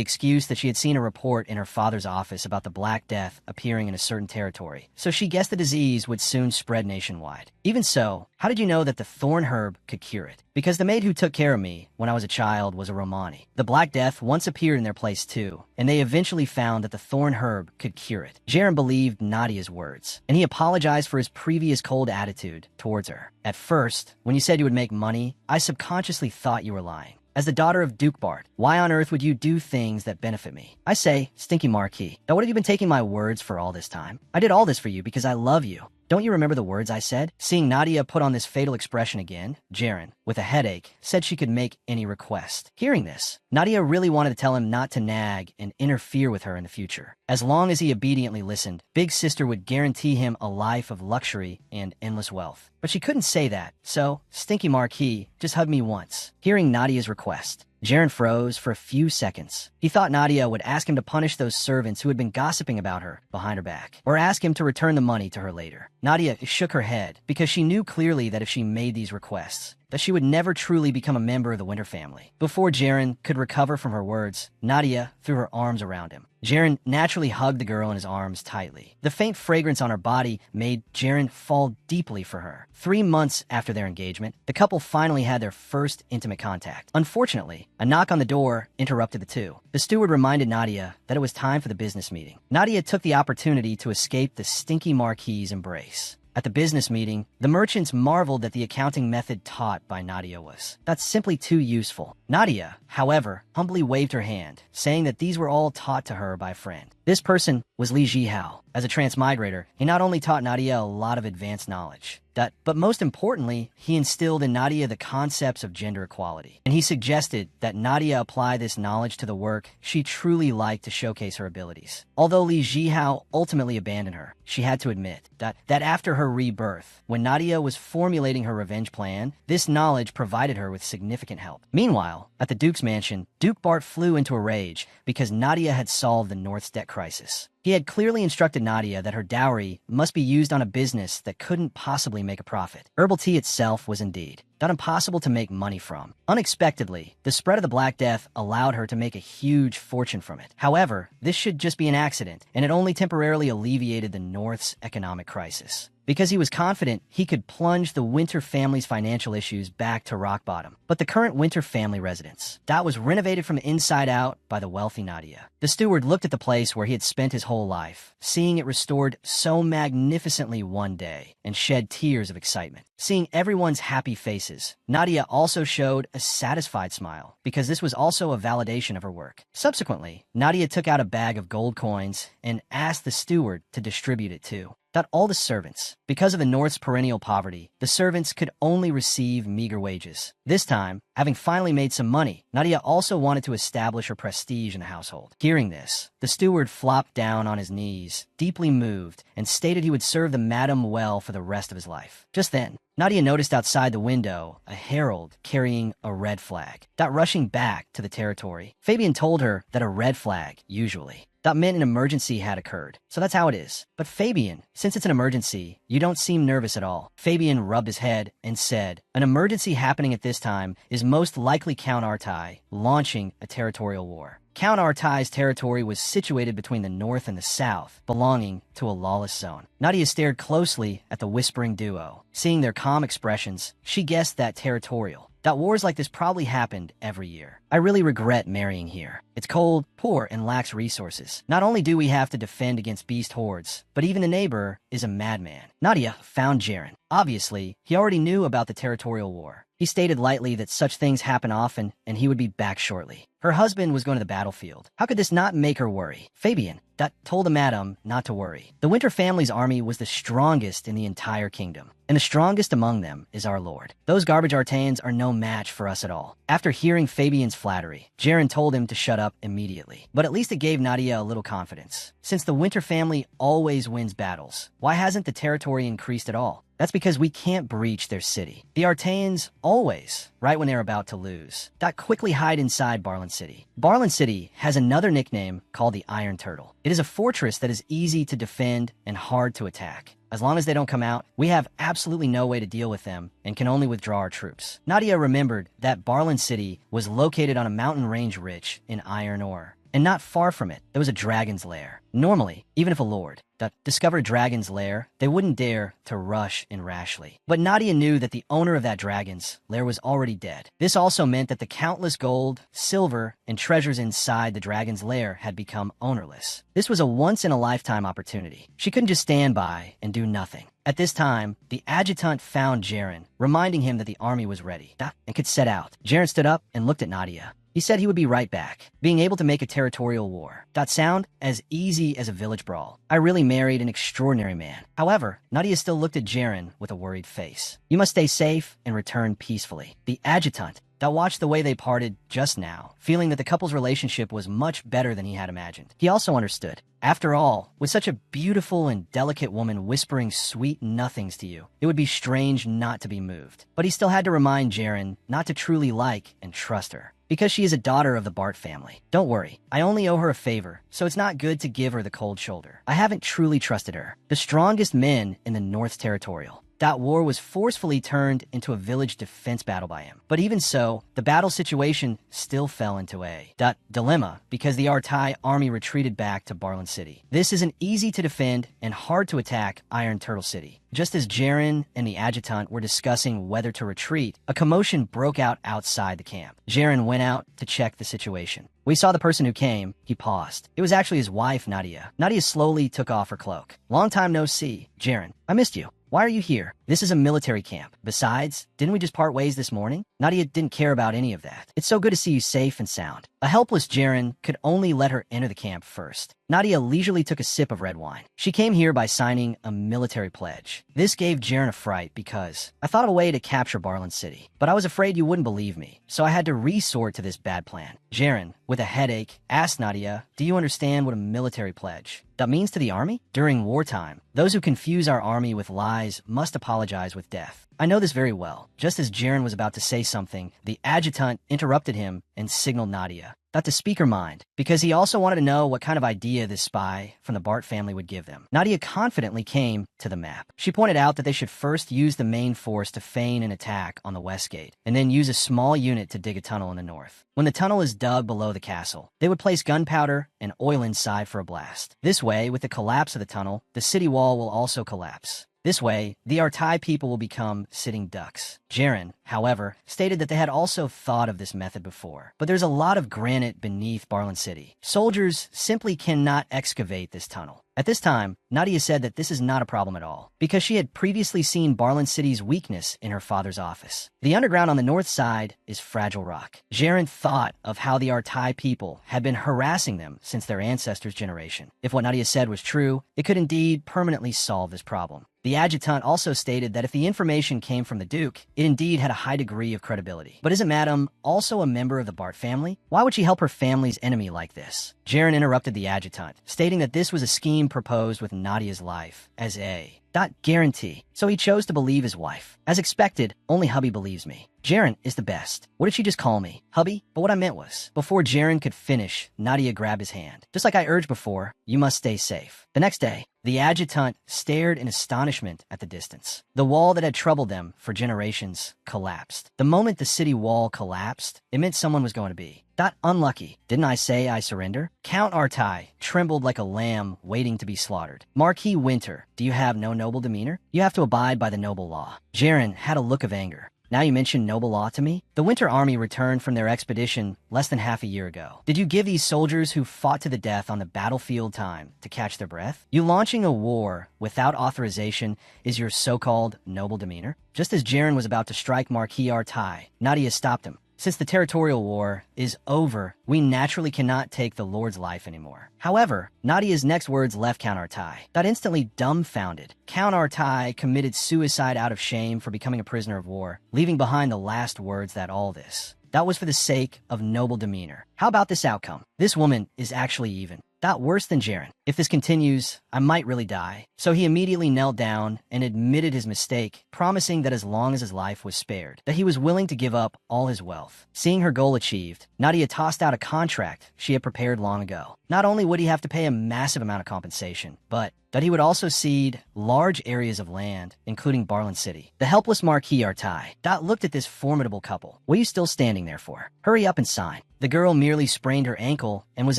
excuse that she had seen a report in her father's office about the Black Death appearing in a certain territory, so she guessed the disease would soon spread nationwide. Even so, how did you know that the thorn herb could cure it? Because the maid who took care of me when I was a child was a Romani. The Black Death once appeared in their place too, and they eventually found that the thorn herb could cure it. Jaren believed Nadia's words, and he apologized for his previous cold attitude towards her. At first, when you said you would make money, I subconsciously thought you were lying. As the daughter of Duke Bart, why on earth would you do things that benefit me? I say, Stinky Marquis, now what have you been taking my words for all this time? I did all this for you because I love you. Don't you remember the words I said? Seeing Nadia put on this fatal expression again, Jaren, with a headache, said she could make any request. Hearing this, Nadia really wanted to tell him not to nag and interfere with her in the future. As long as he obediently listened, Big Sister would guarantee him a life of luxury and endless wealth. But she couldn't say that, so Stinky Marquis just hugged me once. Hearing Nadia's request, Jaren froze for a few seconds. He thought Nadia would ask him to punish those servants who had been gossiping about her behind her back, or ask him to return the money to her later. Nadia shook her head because she knew clearly that if she made these requests, that she would never truly become a member of the Winter family. Before Jaren could recover from her words, Nadia threw her arms around him. Jaren naturally hugged the girl in his arms tightly. The faint fragrance on her body made Jaren fall deeply for her. 3 months after their engagement, the couple finally had their first intimate contact. Unfortunately, a knock on the door interrupted the two. The steward reminded Nadia that it was time for the business meeting. Nadia took the opportunity to escape the stinky Marquis's embrace. At the business meeting, the merchants marveled that the accounting method taught by Nadia was that's simply too useful. Nadia, however, humbly waved her hand, saying that these were all taught to her by a friend. This person was Li Jihao. As a transmigrator, he not only taught Nadia a lot of advanced knowledge, but most importantly, he instilled in Nadia the concepts of gender equality. And he suggested that Nadia apply this knowledge to the work she truly liked to showcase her abilities. Although Li Jihao ultimately abandoned her, she had to admit that after her rebirth, when Nadia was formulating her revenge plan, this knowledge provided her with significant help. Meanwhile, at the Duke's mansion, Duke Bart flew into a rage because Nadia had solved the North's debt crisis. He had clearly instructed Nadia that her dowry must be used on a business that couldn't possibly make a profit. Herbal tea itself was indeed not impossible to make money from. Unexpectedly, the spread of the Black Death allowed her to make a huge fortune from it. However, this should just be an accident, and it only temporarily alleviated the North's economic crisis. Because he was confident he could plunge the Winter family's financial issues back to rock bottom. But the current Winter family residence, that was renovated from the inside out by the wealthy Nadia. The steward looked at the place where he had spent his whole life, seeing it restored so magnificently one day, and shed tears of excitement. Seeing everyone's happy faces, Nadia also showed a satisfied smile, because this was also a validation of her work. Subsequently, Nadia took out a bag of gold coins and asked the steward to distribute it too. All the servants. Because of the North's perennial poverty, the servants could only receive meager wages. This time, having finally made some money, Nadia also wanted to establish her prestige in the household. Hearing this, the steward flopped down on his knees, deeply moved, and stated he would serve the madam well for the rest of his life. Just then, Nadia noticed outside the window a herald carrying a red flag. Rushing back to the territory, Fabian told her that a red flag, usually, that meant an emergency had occurred. So that's how it is. But Fabian, since it's an emergency, you don't seem nervous at all. Fabian rubbed his head and said, an emergency happening at this time is most likely Count Artai launching a territorial war. Count Artai's territory was situated between the north and the south, belonging to a lawless zone. Nadia stared closely at the whispering duo. Seeing their calm expressions, she guessed that territorial. Wars like this probably happened every year. I really regret marrying here. It's cold, poor, and lacks resources. Not only do we have to defend against beast hordes, but even the neighbor is a madman. Nadia found Jaren. Obviously, he already knew about the territorial war. He stated lightly that such things happen often and he would be back shortly. Her husband was going to the battlefield. How could this not make her worry? Fabian told the madam not to worry. The Winter family's army was the strongest in the entire kingdom, and the strongest among them is our lord. Those garbage Artans are no match for us at all. After hearing Fabian's flattery, Jaren told him to shut up immediately. But at least it gave Nadia a little confidence. Since the Winter family always wins battles, why hasn't the territory increased at all? That's because we can't breach their city. The Artans always, right when they're about to lose, quickly hide inside Barlin City. Barlin City has another nickname called the Iron Turtle. It is a fortress that is easy to defend and hard to attack. As long as they don't come out, we have absolutely no way to deal with them and can only withdraw our troops. Nadia remembered that Barlin City was located on a mountain range rich in iron ore. And not far from it, there was a dragon's lair. Normally, even if a lord discovered a dragon's lair, they wouldn't dare to rush in rashly. But Nadia knew that the owner of that dragon's lair was already dead. This also meant that the countless gold, silver, and treasures inside the dragon's lair had become ownerless. This was a once-in-a-lifetime opportunity. She couldn't just stand by and do nothing. At this time, the adjutant found Jaren, reminding him that the army was ready and could set out. Jaren stood up and looked at Nadia. He said he would be right back. Being able to make a territorial war. Sound as easy as a village brawl. I really married an extraordinary man. However, Nadia still looked at Jaren with a worried face. You must stay safe and return peacefully. The adjutant watched the way they parted just now, feeling that the couple's relationship was much better than he had imagined. He also understood. After all, with such a beautiful and delicate woman whispering sweet nothings to you, it would be strange not to be moved. But he still had to remind Jaren not to truly like and trust her. Because she is a daughter of the Bart family. Don't worry, I only owe her a favor, so it's not good to give her the cold shoulder. I haven't truly trusted her. The strongest men in the North Territorial. That war was forcefully turned into a village defense battle by him. But even so, the battle situation still fell into a dilemma because the Artai army retreated back to Barlin City. This is an easy to defend and hard to attack Iron Turtle City. Just as Jaren and the adjutant were discussing whether to retreat, a commotion broke out outside the camp. Jaren went out to check the situation. We saw the person who came. He paused. It was actually his wife, Nadia. Nadia slowly took off her cloak. Long time no see. Jaren, I missed you. Why are you here? This is a military camp. Besides, didn't we just part ways this morning? Nadia didn't care about any of that. It's so good to see you safe and sound. A helpless Jaren could only let her enter the camp first. Nadia leisurely took a sip of red wine. She came here by signing a military pledge. This gave Jaren a fright because I thought of a way to capture Barlin City, but I was afraid you wouldn't believe me, so I had to resort to this bad plan. Jaren, with a headache, asked Nadia, do you understand what a military pledge that means to the army? During wartime, those who confuse our army with lies must apologize with death. I know this very well. Just as Jaren was about to say something, the adjutant interrupted him and signaled Nadia to speak her mind, because he also wanted to know what kind of idea this spy from the Bart family would give them. Nadia confidently came to the map. She pointed out that they should first use the main force to feign an attack on the west gate, and then use a small unit to dig a tunnel in the north. When the tunnel is dug below the castle, they would place gunpowder and oil inside for a blast. This way, with the collapse of the tunnel, the city wall will also collapse. This way, the Artai people will become sitting ducks. Jaren, however, stated that they had also thought of this method before. But there's a lot of granite beneath Barlin City. Soldiers simply cannot excavate this tunnel. At this time, Nadia said that this is not a problem at all, because she had previously seen Barlin City's weakness in her father's office. The underground on the north side is fragile rock. Jaren thought of how the Artai people had been harassing them since their ancestors' generation. If what Nadia said was true, it could indeed permanently solve this problem. The adjutant also stated that if the information came from the Duke, it indeed had a high degree of credibility. But isn't Madame also a member of the Bart family? Why would she help her family's enemy like this? Jaren interrupted the adjutant, stating that this was a scheme proposed with Nadia's life as a guarantee. So he chose to believe his wife. As expected, only hubby believes me. Jaren is the best. What did she just call me? Hubby? But what I meant was, before Jaren could finish, Nadia grabbed his hand. Just like I urged before, you must stay safe. The next day, the adjutant stared in astonishment at the distance. The wall that had troubled them for generations collapsed. The moment the city wall collapsed, it meant someone was going to be unlucky. Didn't I say I surrender? Count Artai trembled like a lamb waiting to be slaughtered. Marquis Winter, do you have no noble demeanor? You have to abide by the noble law. Jaren had a look of anger. Now you mention noble law to me? The Winter Army returned from their expedition less than half a year ago. Did you give these soldiers who fought to the death on the battlefield time to catch their breath? You launching a war without authorization is your so-called noble demeanor? Just as Jaren was about to strike Marquis Artai, Nadia stopped him. Since the territorial war is over, we naturally cannot take the Lord's life anymore. However, Nadia's next words left Count Artai. Got instantly dumbfounded. Count Artai committed suicide out of shame for becoming a prisoner of war, leaving behind the last words that all this. That was for the sake of noble demeanor. How about this outcome? This woman is actually even. Worse than Jaren. If this continues, I might really die. So he immediately knelt down and admitted his mistake, promising that as long as his life was spared, that he was willing to give up all his wealth. Seeing her goal achieved, Nadia tossed out a contract she had prepared long ago. Not only would he have to pay a massive amount of compensation, but that he would also cede large areas of land, including Barlin City. The helpless Marquis Artai looked at this formidable couple. What are you still standing there for? Hurry up and sign. The girl merely sprained her ankle and was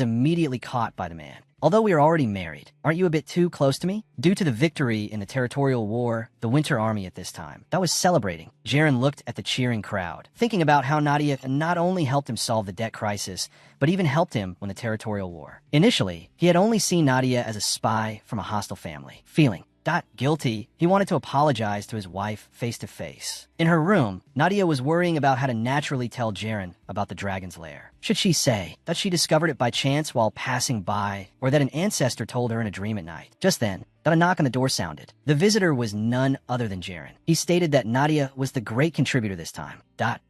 immediately caught by the man. Although we are already married, aren't you a bit too close to me? Due to the victory in the territorial war, the Winter Army at this time was celebrating. Jaren looked at the cheering crowd, thinking about how Nadia not only helped him solve the debt crisis, but even helped him win the territorial war. Initially, he had only seen Nadia as a spy from a hostile family. Feeling guilty, he wanted to apologize to his wife face to face. In her room, Nadia was worrying about how to naturally tell Jaren about the dragon's lair. Should she say that she discovered it by chance while passing by, or that an ancestor told her in a dream at night? Just then, a knock on the door sounded. The visitor was none other than Jaren. He stated that Nadia was the great contributor this time,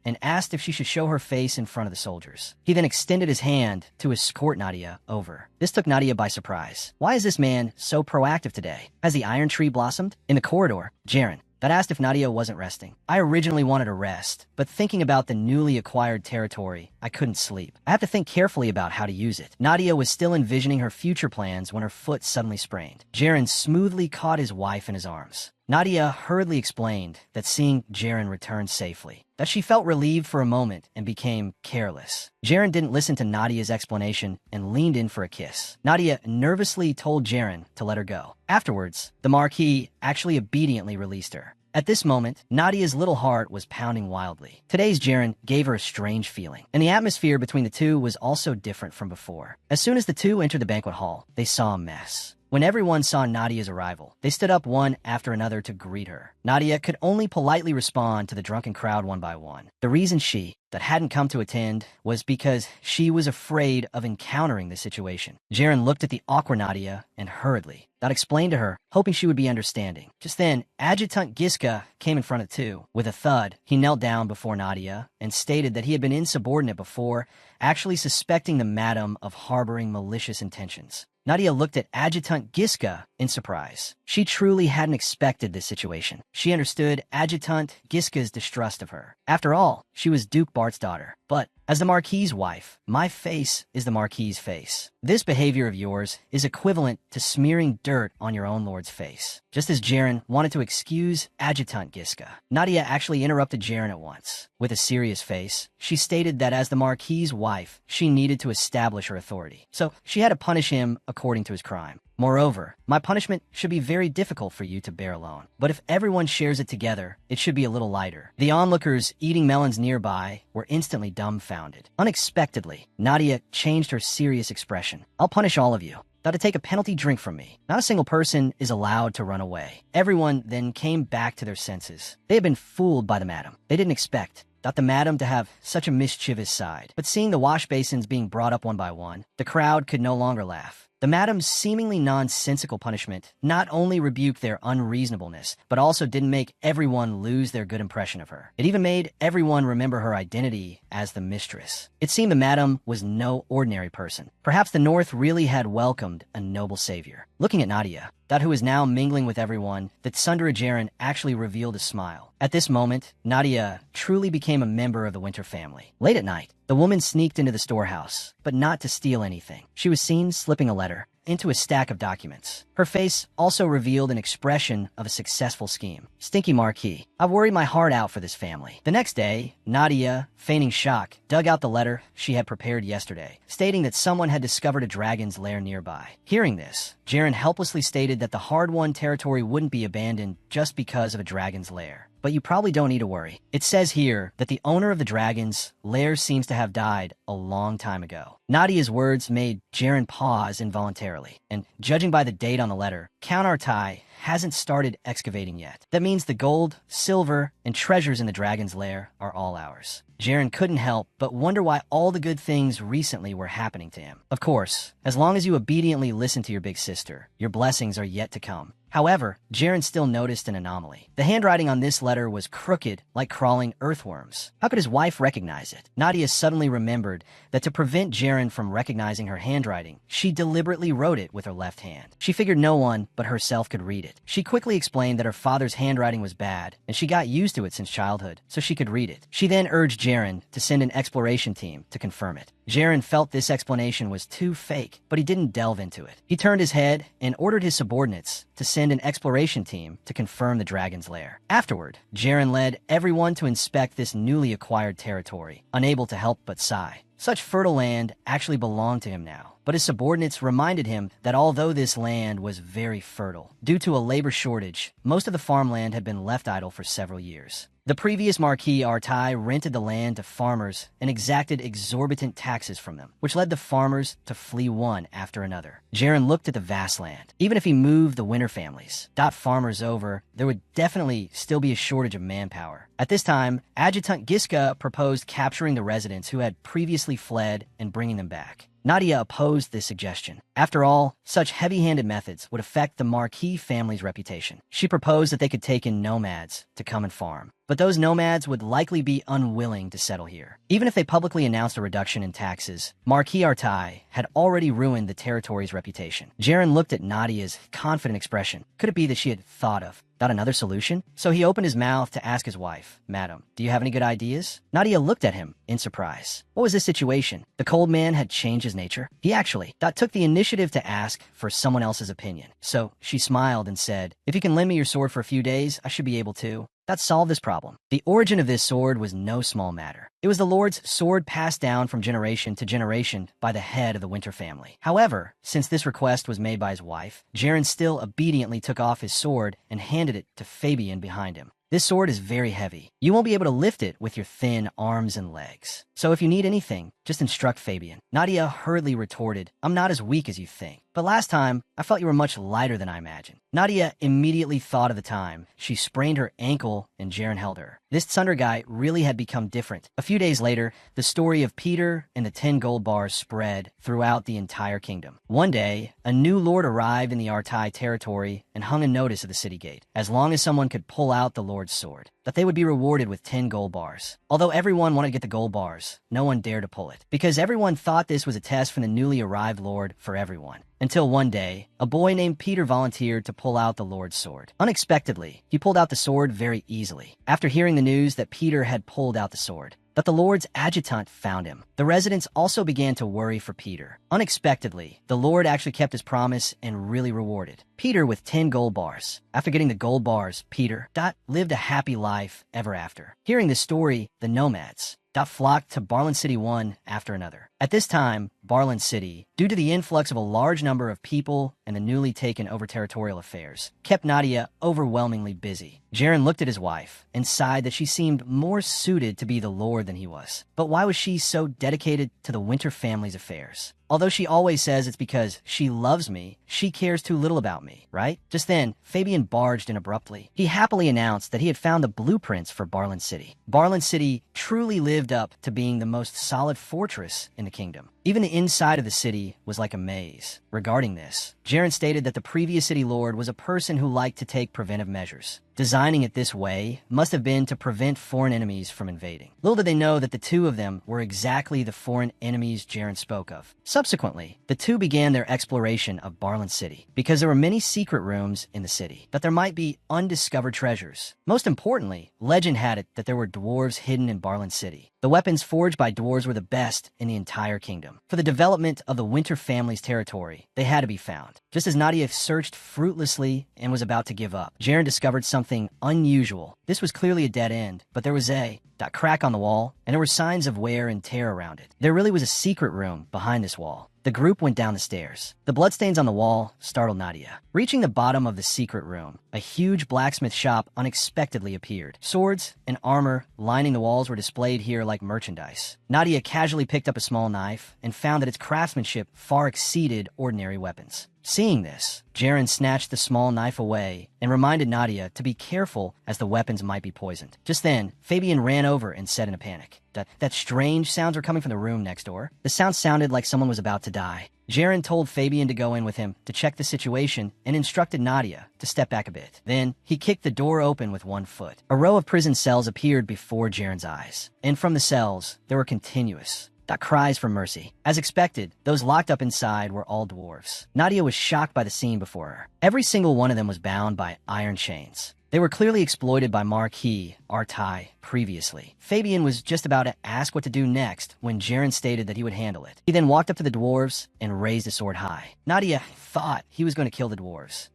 and asked if she should show her face in front of the soldiers. He then extended his hand to escort Nadia over. This took Nadia by surprise. Why is this man so proactive today? Has the iron tree blossomed? In the corridor, Jaren asked if Nadia wasn't resting. I originally wanted to rest, but thinking about the newly acquired territory, I couldn't sleep. I have to think carefully about how to use it. Nadia was still envisioning her future plans when her foot suddenly sprained. Jaren smoothly caught his wife in his arms. Nadia hurriedly explained that seeing Jaren return safely, that she felt relieved for a moment and became careless. Jaren didn't listen to Nadia's explanation and leaned in for a kiss. Nadia nervously told Jaren to let her go. Afterwards, the Marquis actually obediently released her. At this moment, Nadia's little heart was pounding wildly. Today's Jaren gave her a strange feeling, and the atmosphere between the two was also different from before. As soon as the two entered the banquet hall, they saw a mess. When everyone saw Nadia's arrival, they stood up one after another to greet her. Nadia could only politely respond to the drunken crowd one by one. The reason she that hadn't come to attend was because she was afraid of encountering the situation. Jaren looked at the awkward Nadia and hurriedly explained to her, hoping she would be understanding. Just then, Adjutant Giska came in front of the two. With a thud, he knelt down before Nadia and stated that he had been insubordinate before, actually suspecting the madam of harboring malicious intentions. Nadia looked at Adjutant Giska in surprise. She truly hadn't expected this situation. She understood Adjutant Giska's distrust of her. After all, she was Duke Bart's daughter. But as the Marquis's wife, my face is the Marquis's face. This behavior of yours is equivalent to smearing dirt on your own lord's face. Just as Jaren wanted to excuse Adjutant Giska, Nadia actually interrupted Jaren at once. With a serious face, she stated that as the Marquis's wife, she needed to establish her authority. So she had to punish him according to his crime. Moreover, my punishment should be very difficult for you to bear alone. But if everyone shares it together, it should be a little lighter. The onlookers eating melons nearby were instantly dumbfounded. Unexpectedly, Nadia changed her serious expression. I'll punish all of you. Got to take a penalty drink from me. Not a single person is allowed to run away. Everyone then came back to their senses. They had been fooled by the madam. They didn't expect the madam to have such a mischievous side. But seeing the wash basins being brought up one by one, the crowd could no longer laugh. The madam's seemingly nonsensical punishment not only rebuked their unreasonableness, but also didn't make everyone lose their good impression of her. It even made everyone remember her identity as the mistress. It seemed the madam was no ordinary person. Perhaps the North really had welcomed a noble savior. Looking at Nadia, who was now mingling with everyone, that Sundara Jaren actually revealed a smile. At this moment, Nadia truly became a member of the Winter family. Late at night, the woman sneaked into the storehouse, but not to steal anything. She was seen slipping a letter into a stack of documents. Her face also revealed an expression of a successful scheme. Stinky Marquis, I've worried my heart out for this family. The next day, Nadia, feigning shock, dug out the letter she had prepared yesterday, stating that someone had discovered a dragon's lair nearby. Hearing this, Jaren helplessly stated that the hard-won territory wouldn't be abandoned just because of a dragon's lair. But you probably don't need to worry. It says here that the owner of the dragon's lair seems to have died a long time ago. Nadia's words made Jaren pause involuntarily, and judging by the date on the letter, Count Artai hasn't started excavating yet. That means the gold, silver, and treasures in the dragon's lair are all ours. Jaren couldn't help but wonder why all the good things recently were happening to him. Of course, as long as you obediently listen to your big sister, your blessings are yet to come. However, Jaren still noticed an anomaly. The handwriting on this letter was crooked like crawling earthworms. How could his wife recognize it? Nadia suddenly remembered that to prevent Jaren from recognizing her handwriting, she deliberately wrote it with her left hand. She figured no one but herself could read it. She quickly explained that her father's handwriting was bad, and she got used to it since childhood, so she could read it. She then urged Jaren to send an exploration team to confirm it. Jaren felt this explanation was too fake, but he didn't delve into it. He turned his head and ordered his subordinates to send an exploration team to confirm the dragon's lair. Afterward, Jaren led everyone to inspect this newly acquired territory, unable to help but sigh. Such fertile land actually belonged to him now, but his subordinates reminded him that although this land was very fertile, due to a labor shortage, most of the farmland had been left idle for several years. The previous Marquis Artai rented the land to farmers and exacted exorbitant taxes from them, which led the farmers to flee one after another. Jaren looked at the vast land. Even if he moved the Winter families, farmers over, there would definitely still be a shortage of manpower. At this time, Adjutant Giska proposed capturing the residents who had previously fled and bringing them back. Nadia opposed this suggestion. After all, such heavy-handed methods would affect the Marquis family's reputation. She proposed that they could take in nomads to come and farm. but those nomads would likely be unwilling to settle here. Even if they publicly announced a reduction in taxes, Marquis Artai had already ruined the territory's reputation. Jaren looked at Nadia's confident expression. Could it be that she had thought of another solution? So he opened his mouth to ask his wife, "Madam, do you have any good ideas?" Nadia looked at him in surprise. What was this situation? The cold man had changed his nature. He actually took the initiative to ask for someone else's opinion. So she smiled and said, "If you can lend me your sword for a few days, I should be able to. That solved this problem." The origin of this sword was no small matter. It was the Lord's sword passed down from generation to generation by the head of the Winter family. However, since this request was made by his wife, Jaren still obediently took off his sword and handed it to Fabian behind him. This sword is very heavy. You won't be able to lift it with your thin arms and legs. So if you need anything, just instruct Fabian. Nadia hurriedly retorted, "I'm not as weak as you think. But last time, I felt you were much lighter than I imagined." Nadia immediately thought of the time she sprained her ankle and Jaren held her. This Thunder guy really had become different. A few days later, the story of Peter and the 10 gold bars spread throughout the entire kingdom. One day, a new lord arrived in the Artai territory and hung a notice at the city gate. As long as someone could pull out the Lord's sword, that they would be rewarded with 10 gold bars. Although everyone wanted to get the gold bars, no one dared to pull it, because everyone thought this was a test from the newly arrived lord for everyone. Until one day, a boy named Peter volunteered to pull out the Lord's sword. Unexpectedly, he pulled out the sword very easily. After hearing the news that Peter had pulled out the sword, that the Lord's adjutant found him, the residents also began to worry for Peter. Unexpectedly, the Lord actually kept his promise and really rewarded Peter with 10 gold bars. After getting the gold bars, Peter lived a happy life ever after. Hearing this story, the nomads flocked to Barlin City one after another. At this time, Barlin City, due to the influx of a large number of people and the newly taken over territorial affairs, kept Nadia overwhelmingly busy. Jaren looked at his wife and sighed that she seemed more suited to be the lord than he was. But why was she so dedicated to the Winter family's affairs? Although she always says it's because she loves me, she cares too little about me, right? Just then, Fabian barged in abruptly. He happily announced that he had found the blueprints for Barlin City. Barlin City truly lived up to being the most solid fortress in the kingdom. Even the inside of the city was like a maze. Regarding this, Jaren stated that the previous city lord was a person who liked to take preventive measures. Designing it this way must have been to prevent foreign enemies from invading. Little did they know that the two of them were exactly the foreign enemies Jaren spoke of. Subsequently, the two began their exploration of Barlin City, because there were many secret rooms in the city, that there might be undiscovered treasures. Most importantly, legend had it that there were dwarves hidden in Barlin City. The weapons forged by dwarves were the best in the entire kingdom. For the development of the Winter family's territory, they had to be found. Just as Nadia searched fruitlessly and was about to give up, Jaren discovered something unusual. This was clearly a dead end, but there was a crack on the wall, and there were signs of wear and tear around it. There really was a secret room behind this wall. The group went down the stairs. The bloodstains on the wall startled Nadia. Reaching the bottom of the secret room, a huge blacksmith shop unexpectedly appeared. Swords and armor lining the walls were displayed here like merchandise. Nadia casually picked up a small knife and found that its craftsmanship far exceeded ordinary weapons. Seeing this, Jaren snatched the small knife away and reminded Nadia to be careful as the weapons might be poisoned. Just then, Fabian ran over and said in a panic, that strange sounds were coming from the room next door. The sound sounded like someone was about to die. Jaren told Fabian to go in with him to check the situation and instructed Nadia to step back a bit. Then, he kicked the door open with one foot. A row of prison cells appeared before Jaren's eyes, and from the cells, there were continuous cries for mercy. As expected, those locked up inside were all dwarves. Nadia was shocked by the scene before her. Every single one of them was bound by iron chains. They were clearly exploited by Marquis Artai previously. Fabian was just about to ask what to do next when Jaren stated that he would handle it. He then walked up to the dwarves and raised his sword high. Nadia thought he was going to kill the dwarves.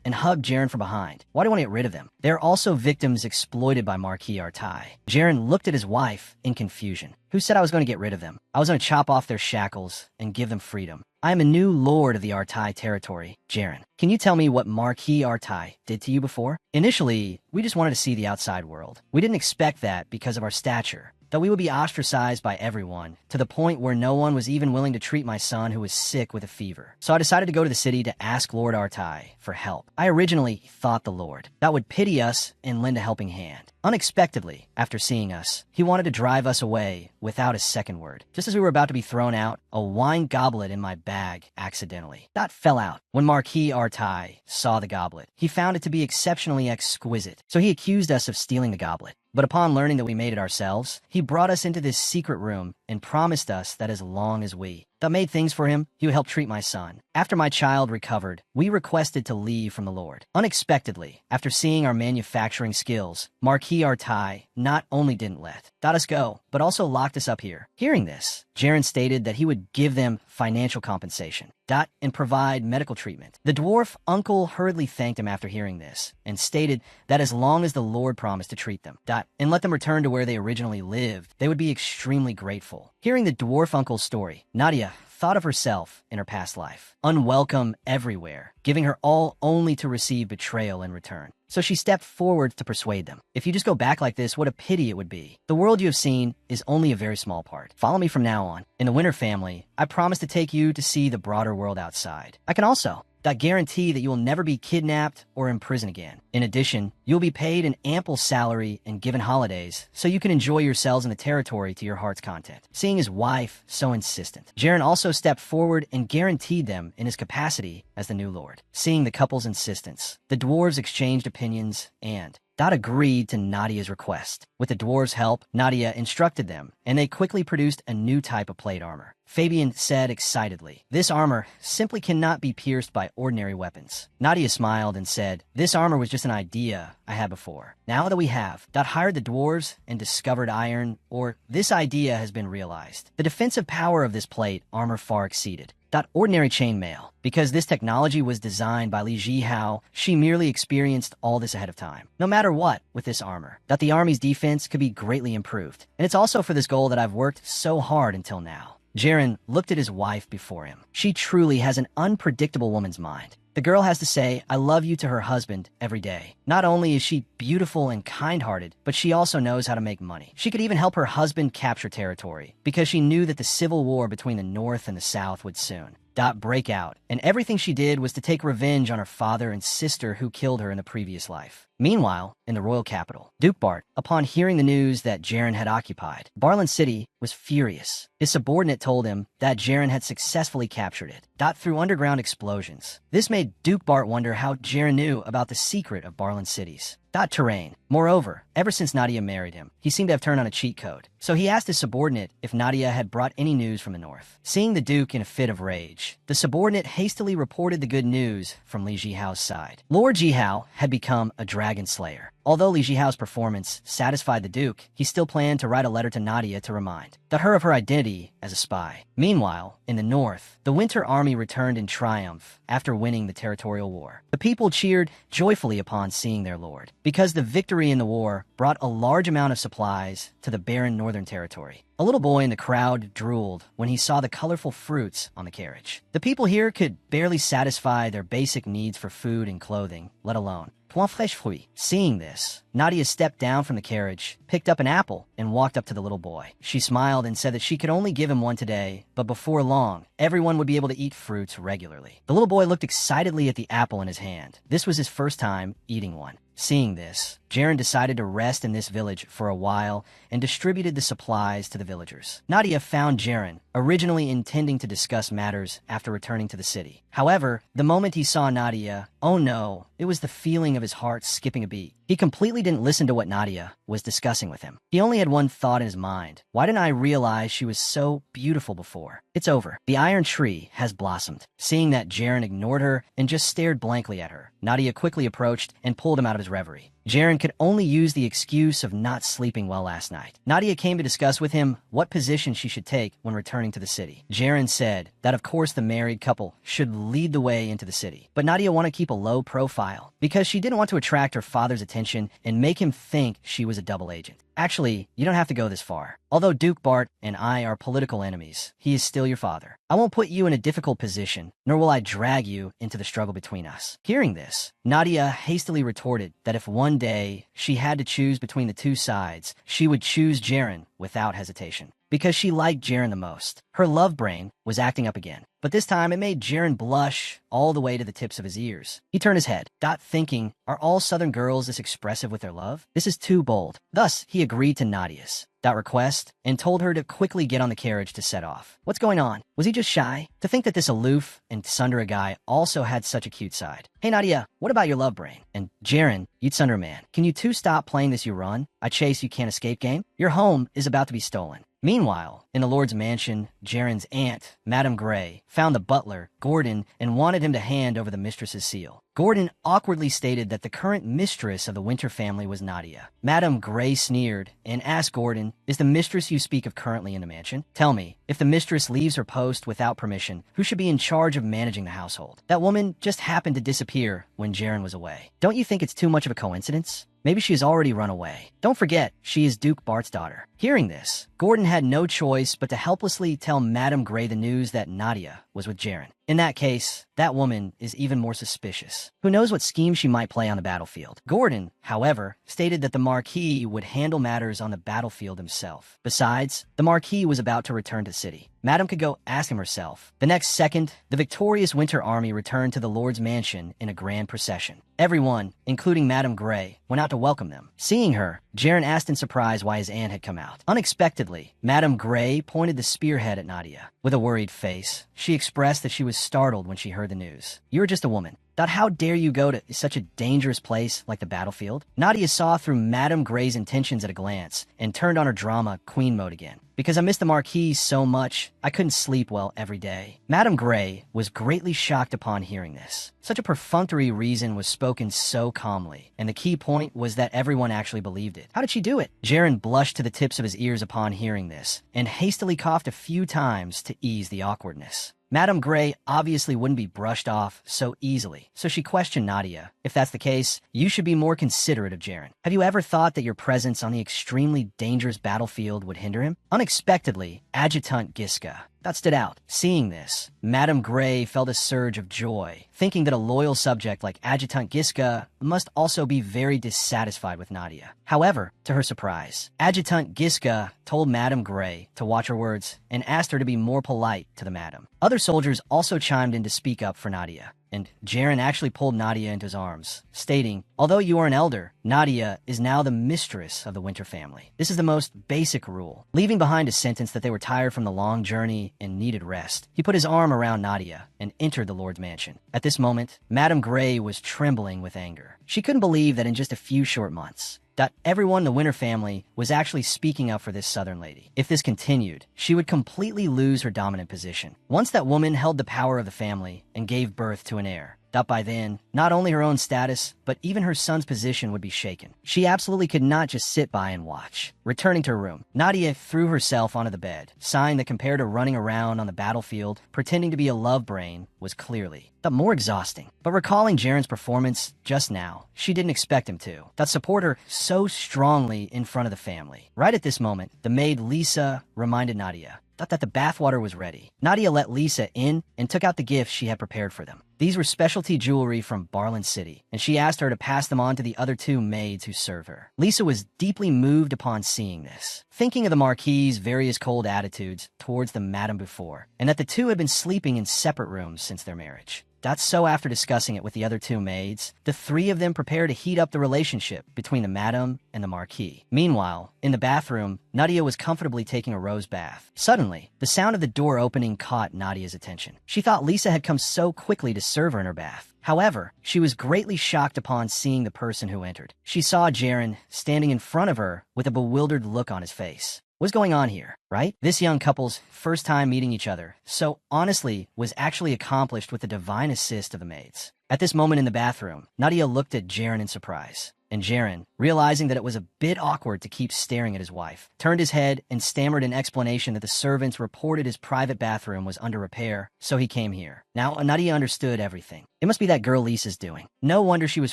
And hugged Jaren from behind. Why do you want to get rid of them? They're also victims exploited by Marquis Artai. Jaren looked at his wife in confusion. Who said I was going to get rid of them? I was going to chop off their shackles and give them freedom. I am a new lord of the Artai territory. Jaren, can you tell me what Marquis Artai did to you before? Initially, we just wanted to see the outside world. We didn't expect that because of our stature, that we would be ostracized by everyone, to the point where no one was even willing to treat my son who was sick with a fever. So I decided to go to the city to ask Lord Artai for help. I originally thought the Lord that would pity us and lend a helping hand. Unexpectedly, after seeing us, he wanted to drive us away without a second word. Just as we were about to be thrown out, a wine goblet in my bag accidentally fell out. When Marquis Artai saw the goblet, he found it to be exceptionally exquisite, so he accused us of stealing the goblet. But upon learning that we made it ourselves, he brought us into this secret room and promised us that as long as we that made things for him, he would help treat my son. After my child recovered, we requested to leave from the Lord. Unexpectedly, after seeing our manufacturing skills, Marquis Artai not only didn't let us go, but also locked us up here. Hearing this, Jaren stated that he would give them financial compensation and provide medical treatment. The dwarf uncle hurriedly thanked him after hearing this and stated that as long as the Lord promised to treat them and let them return to where they originally lived, they would be extremely grateful. Hearing the dwarf uncle's story, Nadia thought of herself in her past life, unwelcome everywhere, giving her all only to receive betrayal in return. So she stepped forward to persuade them. If you just go back like this, what a pity it would be. The world you have seen is only a very small part. Follow me from now on. In the Winter family, I promise to take you to see the broader world outside. I can also guarantee that you will never be kidnapped or imprisoned again. In addition, you'll be paid an ample salary and given holidays, so you can enjoy yourselves in the territory to your heart's content. Seeing his wife so insistent, Jaren also stepped forward and guaranteed them in his capacity as the new lord. Seeing the couple's insistence, the dwarves exchanged opinions and agreed to Nadia's request. With the dwarves' help, Nadia instructed them, and they quickly produced a new type of plate armor. Fabian said excitedly, "This armor simply cannot be pierced by ordinary weapons." Nadia smiled and said, "This armor was just an idea I had before. Now that we have hired the dwarves and discovered iron, or this idea has been realized. The defensive power of this plate armor far exceeded ordinary chainmail. Because this technology was designed by Li Jihao, she merely experienced all this ahead of time. No matter what with this armor, the army's defense could be greatly improved. And it's also for this goal that I've worked so hard until now." Jaren looked at his wife before him. She truly has an unpredictable woman's mind. The girl has to say, "I love you" to her husband every day. Not only is she beautiful and kind-hearted, but she also knows how to make money. She could even help her husband capture territory, because she knew that the civil war between the North and the South would soon break out, and everything she did was to take revenge on her father and sister who killed her in the previous life. Meanwhile, in the royal capital, Duke Bart, upon hearing the news that Jaren had occupied, Barlin City was furious. His subordinate told him that Jaren had successfully captured it, through underground explosions. This made Duke Bart wonder how Jaren knew about the secret of Barlin cities. Terrain. Moreover, ever since Nadia married him, he seemed to have turned on a cheat code. So he asked his subordinate if Nadia had brought any news from the north. Seeing the Duke in a fit of rage, the subordinate hastily reported the good news from Li Jihao's side. Lord Jihao had become a dragon slayer. Although Li Jihao's performance satisfied the Duke, he still planned to write a letter to Nadia to remind her of her identity as a spy. Meanwhile, in the north, the Winter Army returned in triumph after winning the territorial war. The people cheered joyfully upon seeing their lord, because the victory in the war brought a large amount of supplies to the barren northern territory. A little boy in the crowd drooled when he saw the colorful fruits on the carriage. The people here could barely satisfy their basic needs for food and clothing, let alone point fraîche fruits. Seeing this, Nadia stepped down from the carriage, picked up an apple, and walked up to the little boy. She smiled and said that she could only give him one today, but before long, everyone would be able to eat fruits regularly. The little boy looked excitedly at the apple in his hand. This was his first time eating one. Seeing this, Jaren decided to rest in this village for a while and distributed the supplies to the villagers. Nadia found Jaren, originally intending to discuss matters after returning to the city. However, the moment he saw Nadia, oh no, it was the feeling of his heart skipping a beat. He completely didn't listen to what Nadia was discussing with him. He only had one thought in his mind. Why didn't I realize she was so beautiful before? It's over. The iron tree has blossomed. Seeing that Jaren ignored her and just stared blankly at her, Nadia quickly approached and pulled him out of his reverie. Jaren could only use the excuse of not sleeping well last night. Nadia came to discuss with him what position she should take when returning to the city. Jaren said that of course the married couple should lead the way into the city, but Nadia wanted to keep a low profile because she didn't want to attract her father's attention and make him think she was a double agent. Actually, you don't have to go this far. Although Duke Bart and I are political enemies, he is still your father. I won't put you in a difficult position, nor will I drag you into the struggle between us. Hearing this, Nadia hastily retorted that if one day she had to choose between the two sides, she would choose Jaren without hesitation. because she liked Jaren the most. Her love brain was acting up again, but this time it made Jaren blush all the way to the tips of his ears. He turned his head, thinking, are all Southern girls this expressive with their love? This is too bold. Thus, he agreed to Nadia's request and told her to quickly get on the carriage to set off. What's going on? Was he just shy? To think that this aloof and tsundere guy also had such a cute side. Hey Nadia, what about your love brain? And Jaren, you tsundere man, can you two stop playing this you run, I chase you can't escape game? Your home is about to be stolen. Meanwhile, in the Lord's mansion, Jaren's aunt, Madame Gray, found the butler, Gordon, and wanted him to hand over the mistress's seal. Gordon awkwardly stated that the current mistress of the Winter family was Nadia. Madame Gray sneered and asked Gordon, is the mistress you speak of currently in the mansion? Tell me, if the mistress leaves her post without permission, who should be in charge of managing the household? That woman just happened to disappear when Jaren was away. Don't you think it's too much of a coincidence? Maybe she has already run away. Don't forget, she is Duke Bart's daughter. Hearing this, Gordon had no choice but to helplessly tell Madame Gray the news that Nadia was with Jaren. In that case, that woman is even more suspicious. Who knows what scheme she might play on the battlefield? Gordon, however, stated that the Marquis would handle matters on the battlefield himself. Besides, the Marquis was about to return to the city. Madame could go ask him herself. The next second, the victorious Winter Army returned to the Lord's mansion in a grand procession. Everyone, including Madame Gray, went out to welcome them. Seeing her, Jaren asked in surprise why his aunt had come out. Unexpectedly, Madame Gray pointed the spearhead at Nadia. With a worried face, she expressed that she was startled when she heard the news. You were just a woman. How dare you go to such a dangerous place like the battlefield? Nadia saw through Madame Gray's intentions at a glance and turned on her drama queen mode again. Because I missed the Marquis so much, I couldn't sleep well every day. Madame Gray was greatly shocked upon hearing this. Such a perfunctory reason was spoken so calmly, and the key point was that everyone actually believed it. How did she do it? Jaren blushed to the tips of his ears upon hearing this, and hastily coughed a few times to ease the awkwardness. Madame Gray obviously wouldn't be brushed off so easily, so she questioned Nadia. If that's the case, you should be more considerate of Jaren. Have you ever thought that your presence on the extremely dangerous battlefield would hinder him? Unexpectedly, Adjutant Giska stood out. Seeing this, Madame Gray felt a surge of joy, thinking that a loyal subject like Adjutant Giska must also be very dissatisfied with Nadia. However, to her surprise, Adjutant Giska told Madame Gray to watch her words and asked her to be more polite to the madam. Other soldiers also chimed in to speak up for Nadia, and Jaren actually pulled Nadia into his arms, stating, although you are an elder, Nadia is now the mistress of the Winter family. This is the most basic rule. Leaving behind a sentence that they were tired from the long journey and needed rest, he put his arm around Nadia and entered the Lord's mansion. At this moment, Madame Gray was trembling with anger. She couldn't believe that in just a few short months, everyone in the Winter family was actually speaking up for this Southern lady. If this continued, she would completely lose her dominant position. Once that woman held the power of the family and gave birth to an heir, by then, not only her own status, but even her son's position would be shaken. She absolutely could not just sit by and watch. Returning to her room, Nadia threw herself onto the bed, sign that compared to running around on the battlefield, pretending to be a love brain, was clearly more exhausting. But recalling Jaren's performance just now, she didn't expect him to. Support her so strongly in front of the family. Right at this moment, the maid Lisa reminded Nadia that the bathwater was ready. Nadia let Lisa in and took out the gifts she had prepared for them. These were specialty jewelry from Barland City, and she asked her to pass them on to the other two maids who served her. Lisa was deeply moved upon seeing this, thinking of the Marquis's various cold attitudes towards the madam before, and that the two had been sleeping in separate rooms since their marriage. So after discussing it with the other two maids, the three of them prepared to heat up the relationship between the madam and the Marquis. Meanwhile, in the bathroom, Nadia was comfortably taking a rose bath. Suddenly, the sound of the door opening caught Nadia's attention. She thought Lisa had come so quickly to serve her in her bath. However, she was greatly shocked upon seeing the person who entered. She saw Jaren standing in front of her with a bewildered look on his face. What's going on here, right? This young couple's first time meeting each other, so honestly was actually accomplished with the divine assist of the maids. At this moment in the bathroom, Nadia looked at Jaren in surprise, and Jaren, realizing that it was a bit awkward to keep staring at his wife, turned his head and stammered an explanation that the servants reported his private bathroom was under repair, so he came here. Now, Nadia understood everything. It must be that girl Lisa's doing. No wonder she was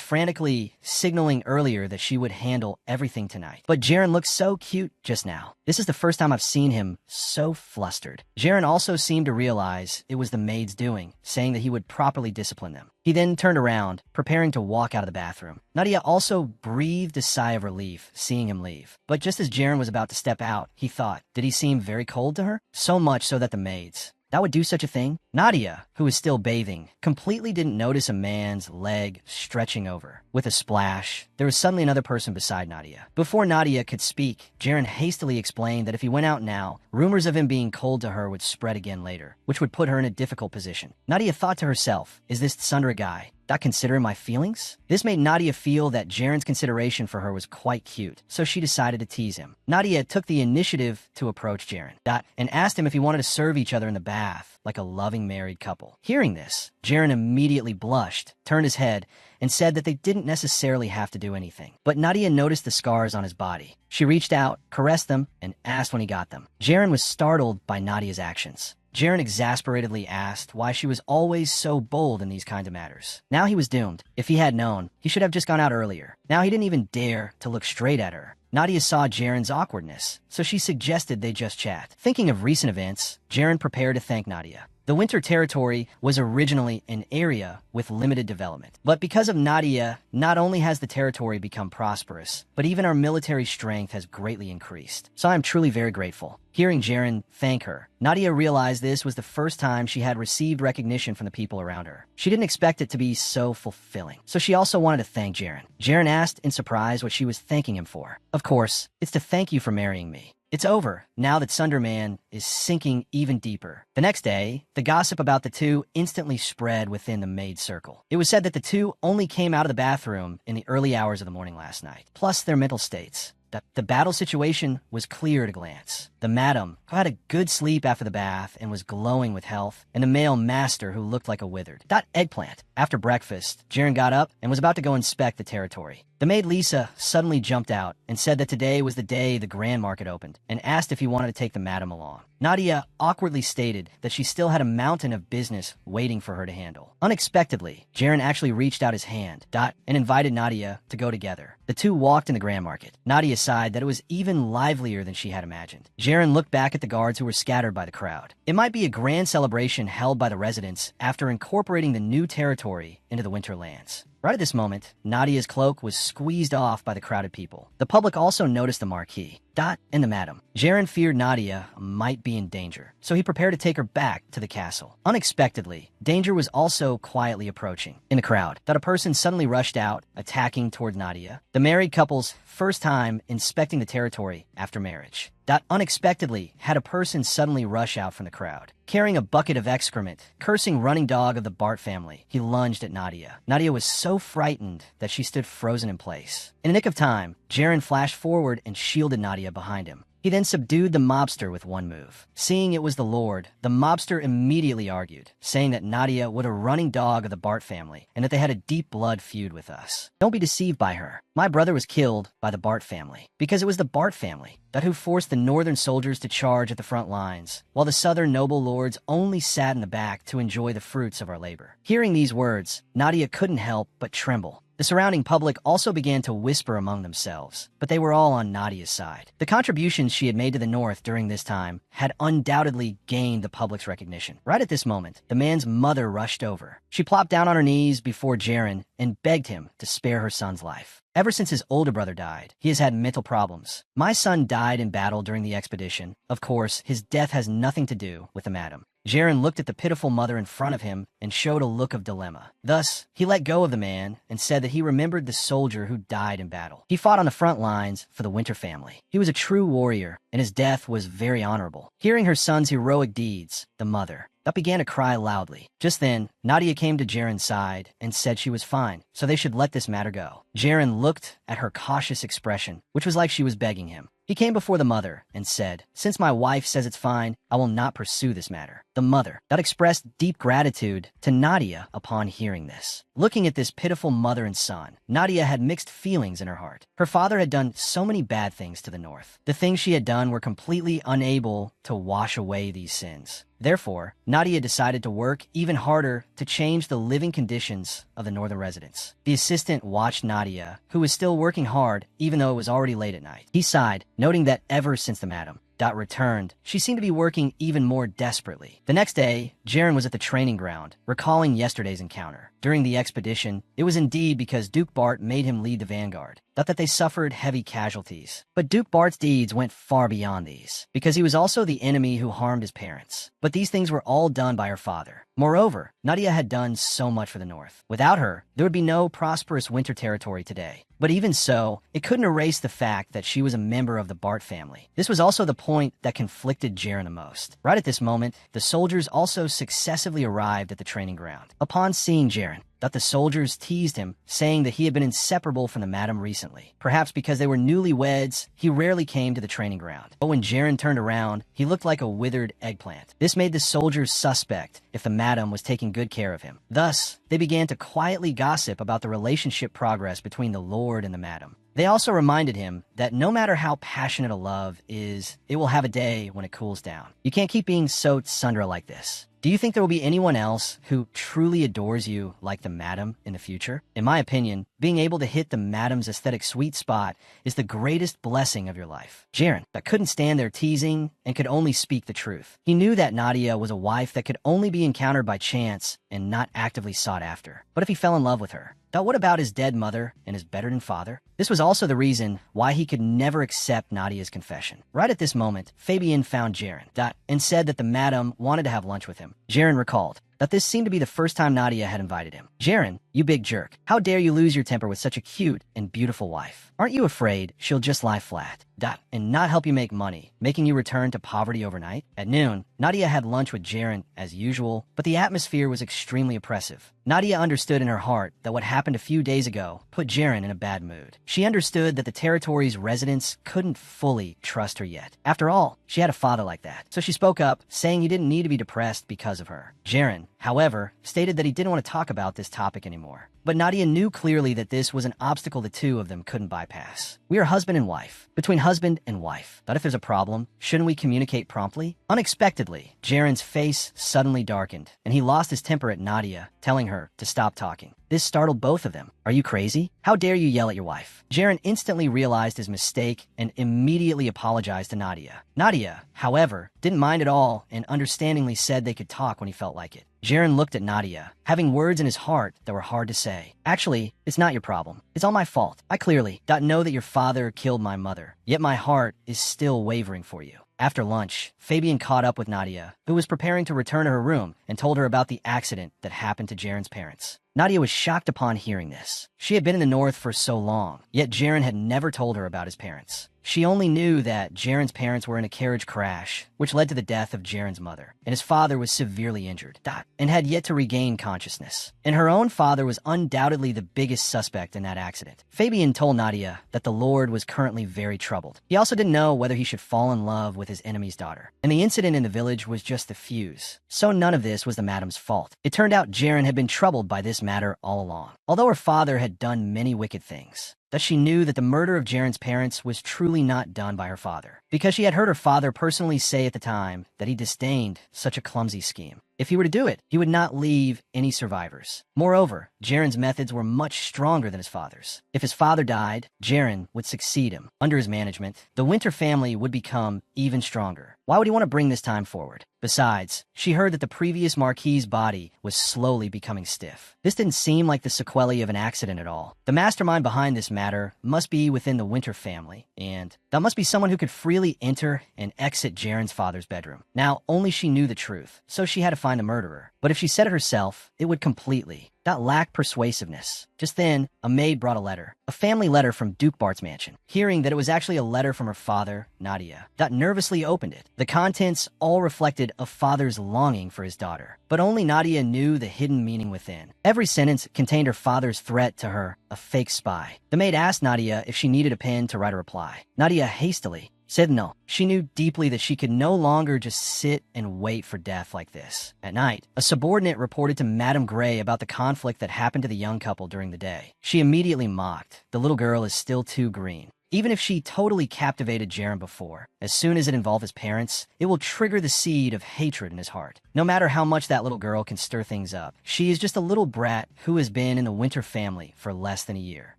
frantically signaling earlier that she would handle everything tonight. But Jaren looked so cute just now. This is the first time I've seen seen him so flustered. Jaren also seemed to realize it was the maid's doing, saying that he would properly discipline them. He then turned around, preparing to walk out of the bathroom. Nadia also breathed a sigh of relief, seeing him leave. But just as Jaren was about to step out, he thought, did he seem very cold to her? So much so that the maids that would do such a thing? Nadia, who was still bathing, completely didn't notice a man's leg stretching over. With a splash, there was suddenly another person beside Nadia. Before Nadia could speak, Jaren hastily explained that if he went out now, rumors of him being cold to her would spread again later, which would put her in a difficult position. Nadia thought to herself, is this Tsundra guy not considering my feelings? This made Nadia feel that Jaren's consideration for her was quite cute, so she decided to tease him. Nadia took the initiative to approach Jaren and asked him if he wanted to serve each other in the bath like a loving married couple. Hearing this, Jaren immediately blushed, turned his head, and said that they didn't necessarily have to do anything. But Nadia noticed the scars on his body. She reached out, caressed them, and asked when he got them. Jaren was startled by Nadia's actions. Jaren exasperatedly asked why she was always so bold in these kinds of matters. Now he was doomed. If he had known, he should have just gone out earlier. Now he didn't even dare to look straight at her. Nadia saw Jaren's awkwardness, so she suggested they just chat. Thinking of recent events, Jaren prepared to thank Nadia. The Winter Territory was originally an area with limited development. But because of Nadia, not only has the territory become prosperous, but even our military strength has greatly increased. So I'm truly very grateful. Hearing Jaren thank her, Nadia realized this was the first time she had received recognition from the people around her. She didn't expect it to be so fulfilling, so she also wanted to thank Jaren. Jaren asked in surprise what she was thanking him for. Of course, it's to thank you for marrying me. It's over, now that Sunderman is sinking even deeper. The next day, the gossip about the two instantly spread within the maid circle. It was said that the two only came out of the bathroom in the early hours of the morning last night, plus their mental states. The battle situation was clear at a glance. The madam, who had a good sleep after the bath and was glowing with health, and the male master who looked like a withered eggplant. After breakfast, Jaren got up and was about to go inspect the territory. The maid Lisa suddenly jumped out and said that today was the day the grand market opened, and asked if he wanted to take the madam along. Nadia awkwardly stated that she still had a mountain of business waiting for her to handle. Unexpectedly, Jaren actually reached out his hand, and invited Nadia to go together. The two walked in the grand market. Nadia sighed that it was even livelier than she had imagined. Jaren looked back at the guards who were scattered by the crowd. It might be a grand celebration held by the residents after incorporating the new territory into the Winterlands. Right at this moment, Nadia's cloak was squeezed off by the crowded people. The public also noticed the marquis, and the madam. Jaren feared Nadia might be in danger, so he prepared to take her back to the castle. Unexpectedly, danger was also quietly approaching. In the crowd, a person suddenly rushed out, attacking toward Nadia, the married couple's first time inspecting the territory after marriage. Unexpectedly, had a person suddenly rush out from the crowd. Carrying a bucket of excrement, cursing running dog of the Bart family, he lunged at Nadia. Nadia was so frightened that she stood frozen in place. In the nick of time, Jaren flashed forward and shielded Nadia behind him. He then subdued the mobster with one move. Seeing it was the Lord, the mobster immediately argued, saying that Nadia was a running dog of the Bart family and that they had a deep blood feud with us. Don't be deceived by her. My brother was killed by the Bart family because it was the Bart family who forced the northern soldiers to charge at the front lines, while the southern noble lords only sat in the back to enjoy the fruits of our labor. Hearing these words, Nadia couldn't help but tremble. The surrounding public also began to whisper among themselves, but they were all on Nadia's side. The contributions she had made to the North during this time had undoubtedly gained the public's recognition. Right at this moment, the man's mother rushed over. She plopped down on her knees before Jaren and begged him to spare her son's life. Ever since his older brother died, he has had mental problems. My son died in battle during the expedition. Of course, his death has nothing to do with the madam. Jaren looked at the pitiful mother in front of him and showed a look of dilemma. Thus, he let go of the man and said that he remembered the soldier who died in battle. He fought on the front lines for the Winter family. He was a true warrior, and his death was very honorable. Hearing her son's heroic deeds, the mother began to cry loudly. Just then, Nadia came to Jaren's side and said she was fine, so they should let this matter go. Jaren looked at her cautious expression, which was like she was begging him. He came before the mother and said, "Since my wife says it's fine, I will not pursue this matter." The mother expressed deep gratitude to Nadia upon hearing this. Looking at this pitiful mother and son, Nadia had mixed feelings in her heart. Her father had done so many bad things to the North. The things she had done were completely unable to wash away these sins. Therefore, Nadia decided to work even harder to change the living conditions of the northern residents. The assistant watched Nadia, who was still working hard even though it was already late at night. He sighed, noting that ever since the madam returned, she seemed to be working even more desperately. The next day, Jaren was at the training ground, recalling yesterday's encounter. During the expedition, it was indeed because Duke Bart made him lead the vanguard, not that they suffered heavy casualties. But Duke Bart's deeds went far beyond these, because he was also the enemy who harmed his parents. But these things were all done by her father. Moreover, Nadia had done so much for the North. Without her, there would be no prosperous winter territory today. But even so, it couldn't erase the fact that she was a member of the Bart family. This was also the point that conflicted Jaren the most. Right at this moment, the soldiers also successively arrived at the training ground. Upon seeing Jaren, the soldiers teased him, saying that he had been inseparable from the madam recently. Perhaps because they were newlyweds, he rarely came to the training ground. But when Jaren turned around, he looked like a withered eggplant. This made the soldiers suspect if the madam was taking good care of him. Thus, they began to quietly gossip about the relationship progress between the Lord and the madam. They also reminded him that no matter how passionate a love is, it will have a day when it cools down. You can't keep being so tsundra like this. Do you think there will be anyone else who truly adores you like the madam in the future? In my opinion, being able to hit the madam's aesthetic sweet spot is the greatest blessing of your life. Jaren, that couldn't stand their teasing and could only speak the truth. He knew that Nadia was a wife that could only be encountered by chance and not actively sought after. But if he fell in love with her, what about his dead mother and his better-than father? This was also the reason why he could never accept Nadia's confession. Right at this moment, Fabian found Jaren and said that the madam wanted to have lunch with him. Jaren recalled that this seemed to be the first time Nadia had invited him. Jaren, you big jerk. How dare you lose your temper with such a cute and beautiful wife? Aren't you afraid she'll just lie flat and not help you make money, making you return to poverty overnight? At noon, Nadia had lunch with Jaren as usual, but the atmosphere was extremely oppressive. Nadia understood in her heart that what happened a few days ago put Jaren in a bad mood. She understood that the territory's residents couldn't fully trust her yet. After all, she had a father like that. So she spoke up, saying he didn't need to be depressed because of her. Jaren, however, stated that he didn't want to talk about this topic anymore. But Nadia knew clearly that this was an obstacle the two of them couldn't bypass. We are husband and wife. Between husband and wife. But if there's a problem, shouldn't we communicate promptly? Unexpectedly, Jaren's face suddenly darkened, and he lost his temper at Nadia, telling her to stop talking. This startled both of them. Are you crazy? How dare you yell at your wife? Jaren instantly realized his mistake and immediately apologized to Nadia. Nadia, however, didn't mind at all and understandingly said they could talk when he felt like it. Jaren looked at Nadia, having words in his heart that were hard to say. Actually, it's not your problem. It's all my fault. I clearly know that your father killed my mother, yet my heart is still wavering for you. After lunch, Fabian caught up with Nadia, who was preparing to return to her room, and told her about the accident that happened to Jaren's parents. Nadia was shocked upon hearing this. She had been in the North for so long, yet Jaren had never told her about his parents. She only knew that Jaren's parents were in a carriage crash, which led to the death of Jaren's mother, and his father was severely injured, and had yet to regain consciousness. And her own father was undoubtedly the biggest suspect in that accident. Fabian told Nadia that the Lord was currently very troubled. He also didn't know whether he should fall in love with his enemy's daughter. And the incident in the village was just the fuse. So none of this was the madam's fault. It turned out Jaren had been troubled by this matter all along. Although her father had done many wicked things, that she knew that the murder of Jaren's parents was truly not done by her father, because she had heard her father personally say at the time that he disdained such a clumsy scheme. If he were to do it, he would not leave any survivors. Moreover, Jaren's methods were much stronger than his father's. If his father died, Jaren would succeed him. Under his management, the Winter family would become even stronger. Why would he want to bring this time forward? Besides, she heard that the previous Marquis's body was slowly becoming stiff. This didn't seem like the sequelae of an accident at all. The mastermind behind this matter must be within the Winter family, and that must be someone who could freely enter and exit Jaren's father's bedroom. Now, only she knew the truth, so she had to find the murderer. But if she said it herself, it would completely lack persuasiveness. Just then, a maid brought a letter. A family letter from Duke Bart's mansion. Hearing that it was actually a letter from her father, Nadia, nervously opened it. The contents all reflected a father's longing for his daughter. But only Nadia knew the hidden meaning within. Every sentence contained her father's threat to her, a fake spy. The maid asked Nadia if she needed a pen to write a reply. Nadia hastily said no. She knew deeply that she could no longer just sit and wait for death like this. At night, a subordinate reported to Madame Gray about the conflict that happened to the young couple during the day. She immediately mocked. The little girl is still too green. Even if she totally captivated Jaren before, as soon as it involved his parents, it will trigger the seed of hatred in his heart. No matter how much that little girl can stir things up, she is just a little brat who has been in the Winter family for less than a year.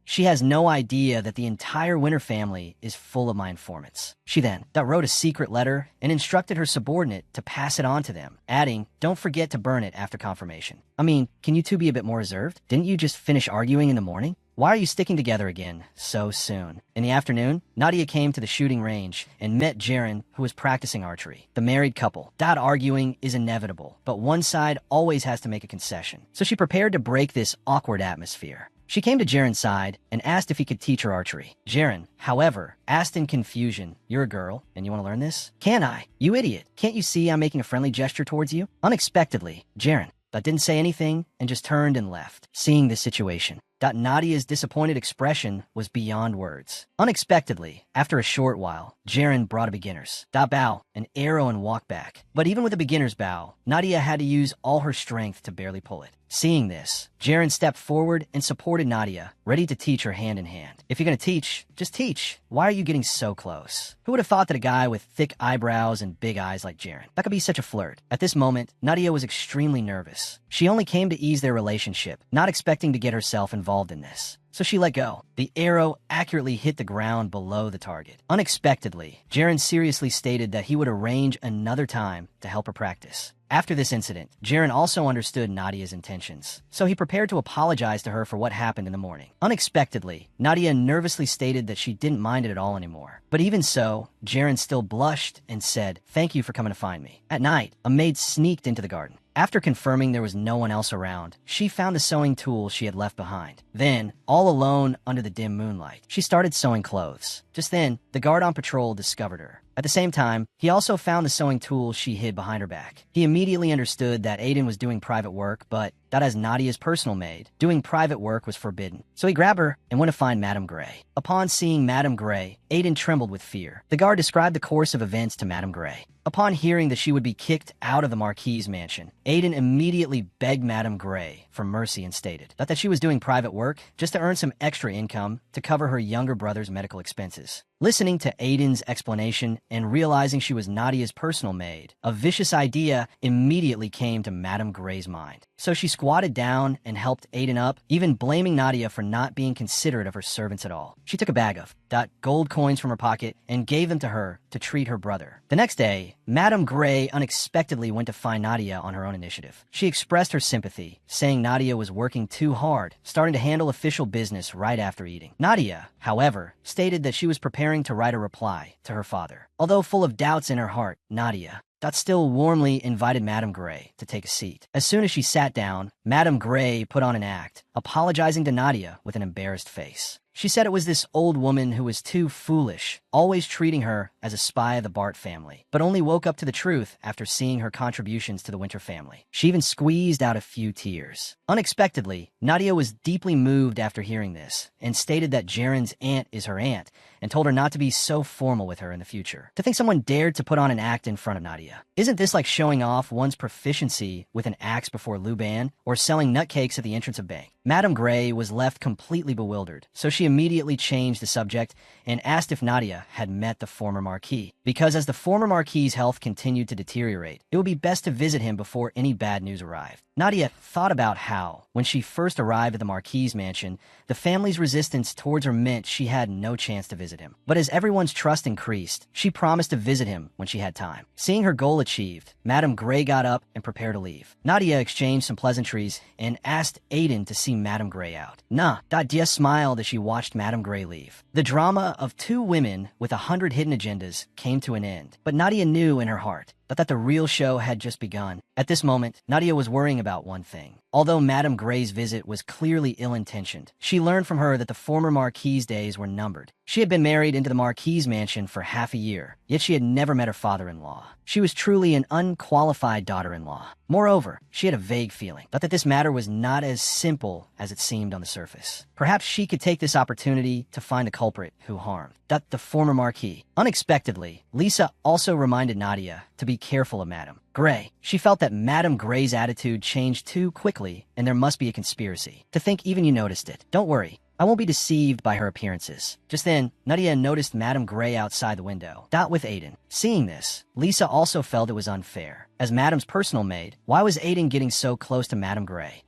She has no idea that the entire Winter family is full of my informants. She then wrote a secret letter and instructed her subordinate to pass it on to them, adding, "Don't forget to burn it after confirmation." I mean, can you two be a bit more reserved? Didn't you just finish arguing in the morning? Why are you sticking together again so soon? In the afternoon, Nadia came to the shooting range and met Jaren, who was practicing archery. The married couple. That arguing is inevitable, but one side always has to make a concession. So she prepared to break this awkward atmosphere. She came to Jaren's side and asked if he could teach her archery. Jaren, however, asked in confusion, "You're a girl, and you want to learn this?" "Can I? You idiot. Can't you see I'm making a friendly gesture towards you?" Unexpectedly, Jaren didn't say anything and just turned and left. Seeing this situation, Nadia's disappointed expression was beyond words. Unexpectedly, after a short while, Jaren brought a beginner's bow, an arrow, and walk back. But even with a beginner's bow, Nadia had to use all her strength to barely pull it. Seeing this, Jaren stepped forward and supported Nadia, ready to teach her hand in hand. "If you're gonna teach, just teach. Why are you getting so close?" Who would have thought that a guy with thick eyebrows and big eyes like Jaren could be such a flirt? At this moment, Nadia was extremely nervous. She only came to ease their relationship, not expecting to get herself involved in this. So she let go. The arrow accurately hit the ground below the target. Unexpectedly, Jaren seriously stated that he would arrange another time to help her practice. After this incident, Jaren also understood Nadia's intentions, so he prepared to apologize to her for what happened in the morning. Unexpectedly, Nadia nervously stated that she didn't mind it at all anymore. But even so, Jaren still blushed and said, "Thank you for coming to find me." At night, a maid sneaked into the garden. After confirming there was no one else around, she found the sewing tool she had left behind. Then, all alone under the dim moonlight, she started sewing clothes. Just then, the guard on patrol discovered her. At the same time, he also found the sewing tool she hid behind her back. He immediately understood that Aiden was doing private work, but that as Nadia's personal maid, doing private work was forbidden. So he grabbed her and went to find Madame Gray. Upon seeing Madame Gray, Aiden trembled with fear. The guard described the course of events to Madame Gray. Upon hearing that she would be kicked out of the Marquis's mansion, Aiden immediately begged Madame Gray for mercy and stated that she was doing private work just to earn some extra income to cover her younger brother's medical expenses. Listening to Aiden's explanation and realizing she was Nadia's personal maid, a vicious idea immediately came to Madame Gray's mind. So she squatted down and helped Aiden up, even blaming Nadia for not being considerate of her servants at all. She took a bag of gold coins from her pocket and gave them to her to treat her brother. The next day, Madame Gray unexpectedly went to find Nadia on her own initiative. She expressed her sympathy, saying Nadia was working too hard, starting to handle official business right after eating. Nadia, however, stated that she was preparing to write a reply to her father. Although full of doubts in her heart, Nadia still warmly invited Madame Gray to take a seat. As soon as she sat down, Madame Gray put on an act, apologizing to Nadia with an embarrassed face. She said it was this old woman who was too foolish, always treating her as a spy of the Bart family, but only woke up to the truth after seeing her contributions to the Winter family. She even squeezed out a few tears. Unexpectedly, Nadia was deeply moved after hearing this, and stated that Jaren's aunt is her aunt, and told her not to be so formal with her in the future. To think someone dared to put on an act in front of Nadia. Isn't this like showing off one's proficiency with an axe before Luban, or selling nutcakes at the entrance of bank? Madame Gray was left completely bewildered, so she immediately changed the subject and asked if Nadia had met the former Marquis, because as the former Marquis's health continued to deteriorate, it would be best to visit him before any bad news arrived. Nadia thought about how, when she first arrived at the Marquis's mansion, the family's resistance towards her meant she had no chance to visit him. But as everyone's trust increased, she promised to visit him when she had time. Seeing her goal achieved, Madame Gray got up and prepared to leave. Nadia exchanged some pleasantries and asked Aiden to see Madame Gray out. Nadia smiled as she watched Madame Gray leave. The drama of two women with 100 hidden agendas came to an end, but Nadia knew in her heart that the real show had just begun. At this moment, Nadia was worrying about one thing. Although Madame Gray's visit was clearly ill-intentioned, she learned from her that the former Marquis's days were numbered. She had been married into the Marquis's mansion for half a year, yet she had never met her father-in-law. She was truly an unqualified daughter-in-law. Moreover, she had a vague feeling that this matter was not as simple as it seemed on the surface. Perhaps she could take this opportunity to find the culprit who harmed the former Marquis. Unexpectedly, Lisa also reminded Nadia to be careful of Madame Gray. She felt that Madame Gray's attitude changed too quickly, and there must be a conspiracy. To think even you noticed it. Don't worry. I won't be deceived by her appearances. Just then, Nadia noticed Madame Gray outside the window, with Aiden. Seeing this, Lisa also felt it was unfair. As Madame's personal maid, why was Aiden getting so close to Madame Gray?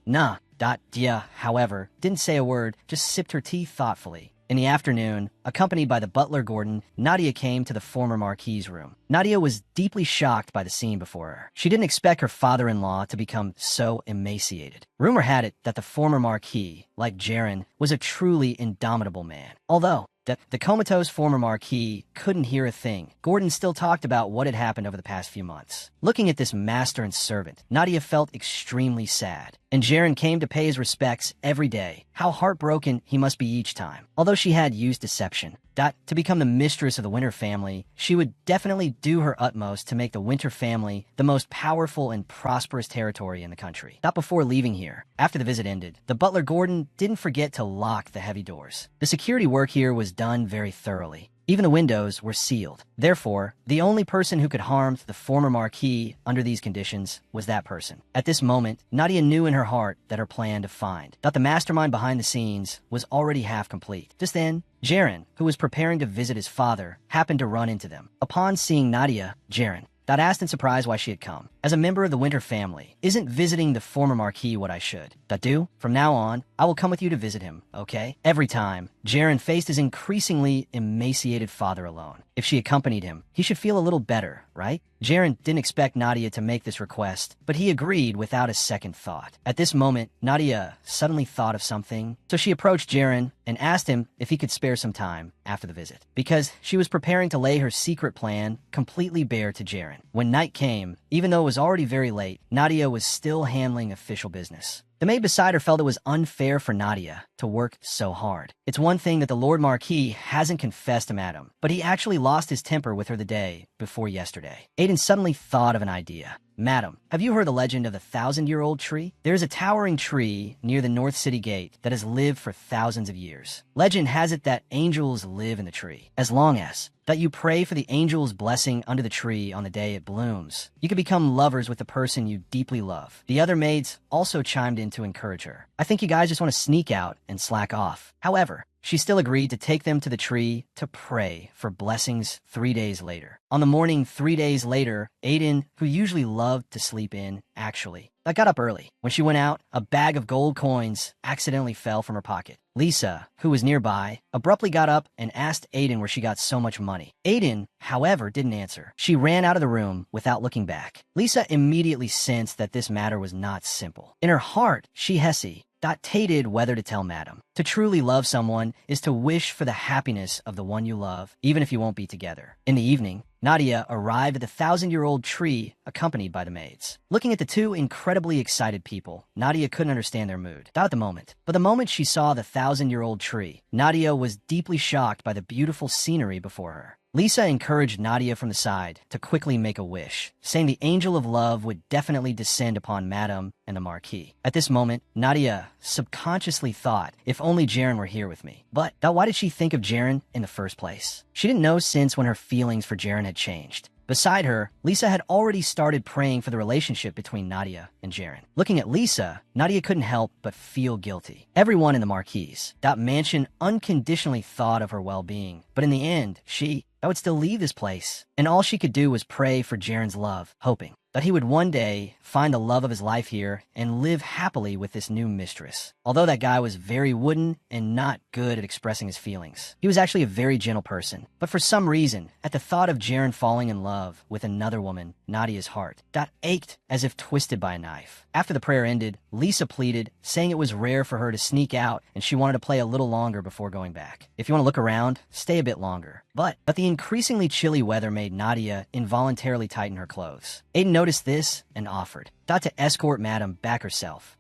Dia, however, didn't say a word, just sipped her tea thoughtfully. In the afternoon, accompanied by the butler Gordon, Nadia came to the former Marquis's room. Nadia was deeply shocked by the scene before her. She didn't expect her father-in-law to become so emaciated. Rumor had it that the former Marquis, like Jaren, was a truly indomitable man. Although the comatose former Marquis couldn't hear a thing, Gordon still talked about what had happened over the past few months. Looking at this master and servant, Nadia felt extremely sad. And Jaren came to pay his respects every day. How heartbroken he must be each time. Although she had used deception, to become the mistress of the Winter family, she would definitely do her utmost to make the Winter family the most powerful and prosperous territory in the country. Before leaving here, after the visit ended, the butler Gordon didn't forget to lock the heavy doors. The security work here was done very thoroughly. Even the windows were sealed. Therefore, the only person who could harm the former Marquis under these conditions was that person. At this moment, Nadia knew in her heart that her plan to find the mastermind behind the scenes was already half complete. Just then, Jaren, who was preparing to visit his father, happened to run into them. Upon seeing Nadia, Jaren asked in surprise why she had come. As a member of the Winter family, isn't visiting the former Marquis what I should? Do? From now on, I will come with you to visit him, okay? Every time, Jaren faced his increasingly emaciated father alone. If she accompanied him, he should feel a little better, right? Jaren didn't expect Nadia to make this request, but he agreed without a second thought. At this moment, Nadia suddenly thought of something, so she approached Jaren and asked him if he could spare some time after the visit, because she was preparing to lay her secret plan completely bare to Jaren. When night came, even though it was already very late, Nadia was still handling official business. The maid beside her felt it was unfair for Nadia to work so hard. It's one thing that the Lord Marquis hasn't confessed to Madame, but he actually lost his temper with her the day before yesterday. Aiden suddenly thought of an idea. Madam, have you heard the legend of the 1,000-year-old tree? There is a towering tree near the North City Gate that has lived for thousands of years. Legend has it that angels live in the tree. As long as that you pray for the angel's blessing under the tree on the day it blooms, you can become lovers with the person you deeply love. The other maids also chimed in to encourage her. I think you guys just want to sneak out and slack off. However, she still agreed to take them to the tree to pray for blessings 3 days later. On the morning 3 days later, Aiden, who usually loved to sleep in, got up early. When she went out, a bag of gold coins accidentally fell from her pocket. Lisa, who was nearby, abruptly got up and asked Aiden where she got so much money. Aiden, however, didn't answer. She ran out of the room without looking back. Lisa immediately sensed that this matter was not simple. In her heart, she hesitated whether to tell Madame. To truly love someone is to wish for the happiness of the one you love, even if you won't be together. In the evening, Nadia arrived at the 1,000-year-old tree, accompanied by the maids. Looking at the two incredibly excited people, Nadia couldn't understand their mood. Not at the moment. But the moment she saw the 1,000-year-old tree, Nadia was deeply shocked by the beautiful scenery before her. Lisa encouraged Nadia from the side to quickly make a wish, saying the angel of love would definitely descend upon Madame and the Marquis. At this moment, Nadia subconsciously thought, if only Jaren were here with me. But why did she think of Jaren in the first place? She didn't know since when her feelings for Jaren had changed. Beside her, Lisa had already started praying for the relationship between Nadia and Jaren. Looking at Lisa, Nadia couldn't help but feel guilty. Everyone in the Marquis' mansion unconditionally thought of her well-being, but in the end, she would still leave this place. And all she could do was pray for Jaren's love, hoping that he would one day find the love of his life here and live happily with this new mistress. Although that guy was very wooden and not good at expressing his feelings, he was actually a very gentle person. But for some reason, at the thought of Jaren falling in love with another woman, Nadia's heart ached as if twisted by a knife. After the prayer ended, Lisa pleaded, saying it was rare for her to sneak out and she wanted to play a little longer before going back. If you want to look around, stay a bit longer. But the increasingly chilly weather made Nadia involuntarily tighten her clothes. Aiden noticed this and offered to escort Madame back herself.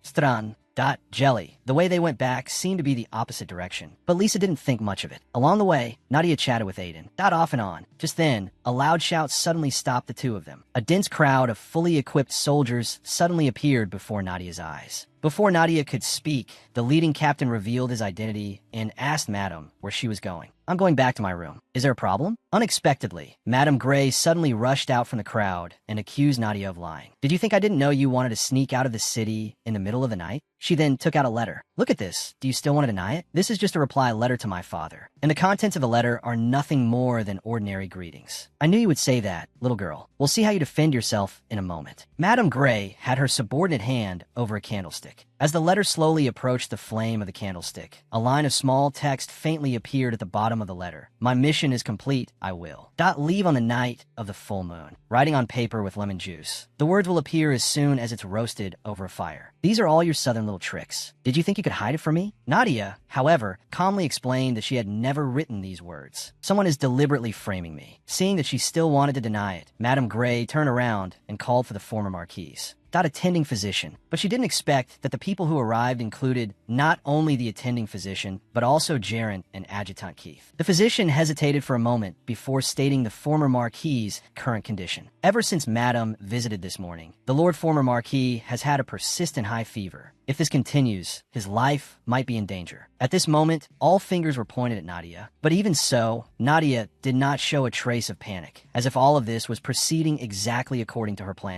Jelly. The way they went back seemed to be the opposite direction, but Lisa didn't think much of it. Along the way, Nadia chatted with Aiden, off and on. Just then, a loud shout suddenly stopped the two of them. A dense crowd of fully equipped soldiers suddenly appeared before Nadia's eyes. Before Nadia could speak, the leading captain revealed his identity and asked Madame where she was going. I'm going back to my room. Is there a problem? Unexpectedly, Madame Gray suddenly rushed out from the crowd and accused Nadia of lying. Did you think I didn't know you wanted to sneak out of the city in the middle of the night? She then took out a letter. Look at this. Do you still want to deny it? This is just a reply letter to my father. And the contents of the letter are nothing more than ordinary greetings. I knew you would say that, little girl. We'll see how you defend yourself in a moment. Madame Gray had her subordinate hand over a candlestick. As the letter slowly approached the flame of the candlestick, a line of small text faintly appeared at the bottom of the letter. My mission is complete, I will. Leave on the night of the full moon. Writing on paper with lemon juice. The words will appear as soon as it's roasted over a fire. These are all your southern little tricks. Did you think you could hide it from me? Nadia, however, calmly explained that she had never written these words. Someone is deliberately framing me. Seeing that she still wanted to deny it, Madame Gray turned around and called for the former marquise. Attending physician, but she didn't expect that the people who arrived included not only the attending physician, but also Gerent and Adjutant Keith. The physician hesitated for a moment before stating the former Marquis's current condition. Ever since Madame visited this morning, the Lord former Marquis has had a persistent high fever. If this continues, his life might be in danger. At this moment, all fingers were pointed at Nadia. But even so, Nadia did not show a trace of panic, as if all of this was proceeding exactly according to her plan.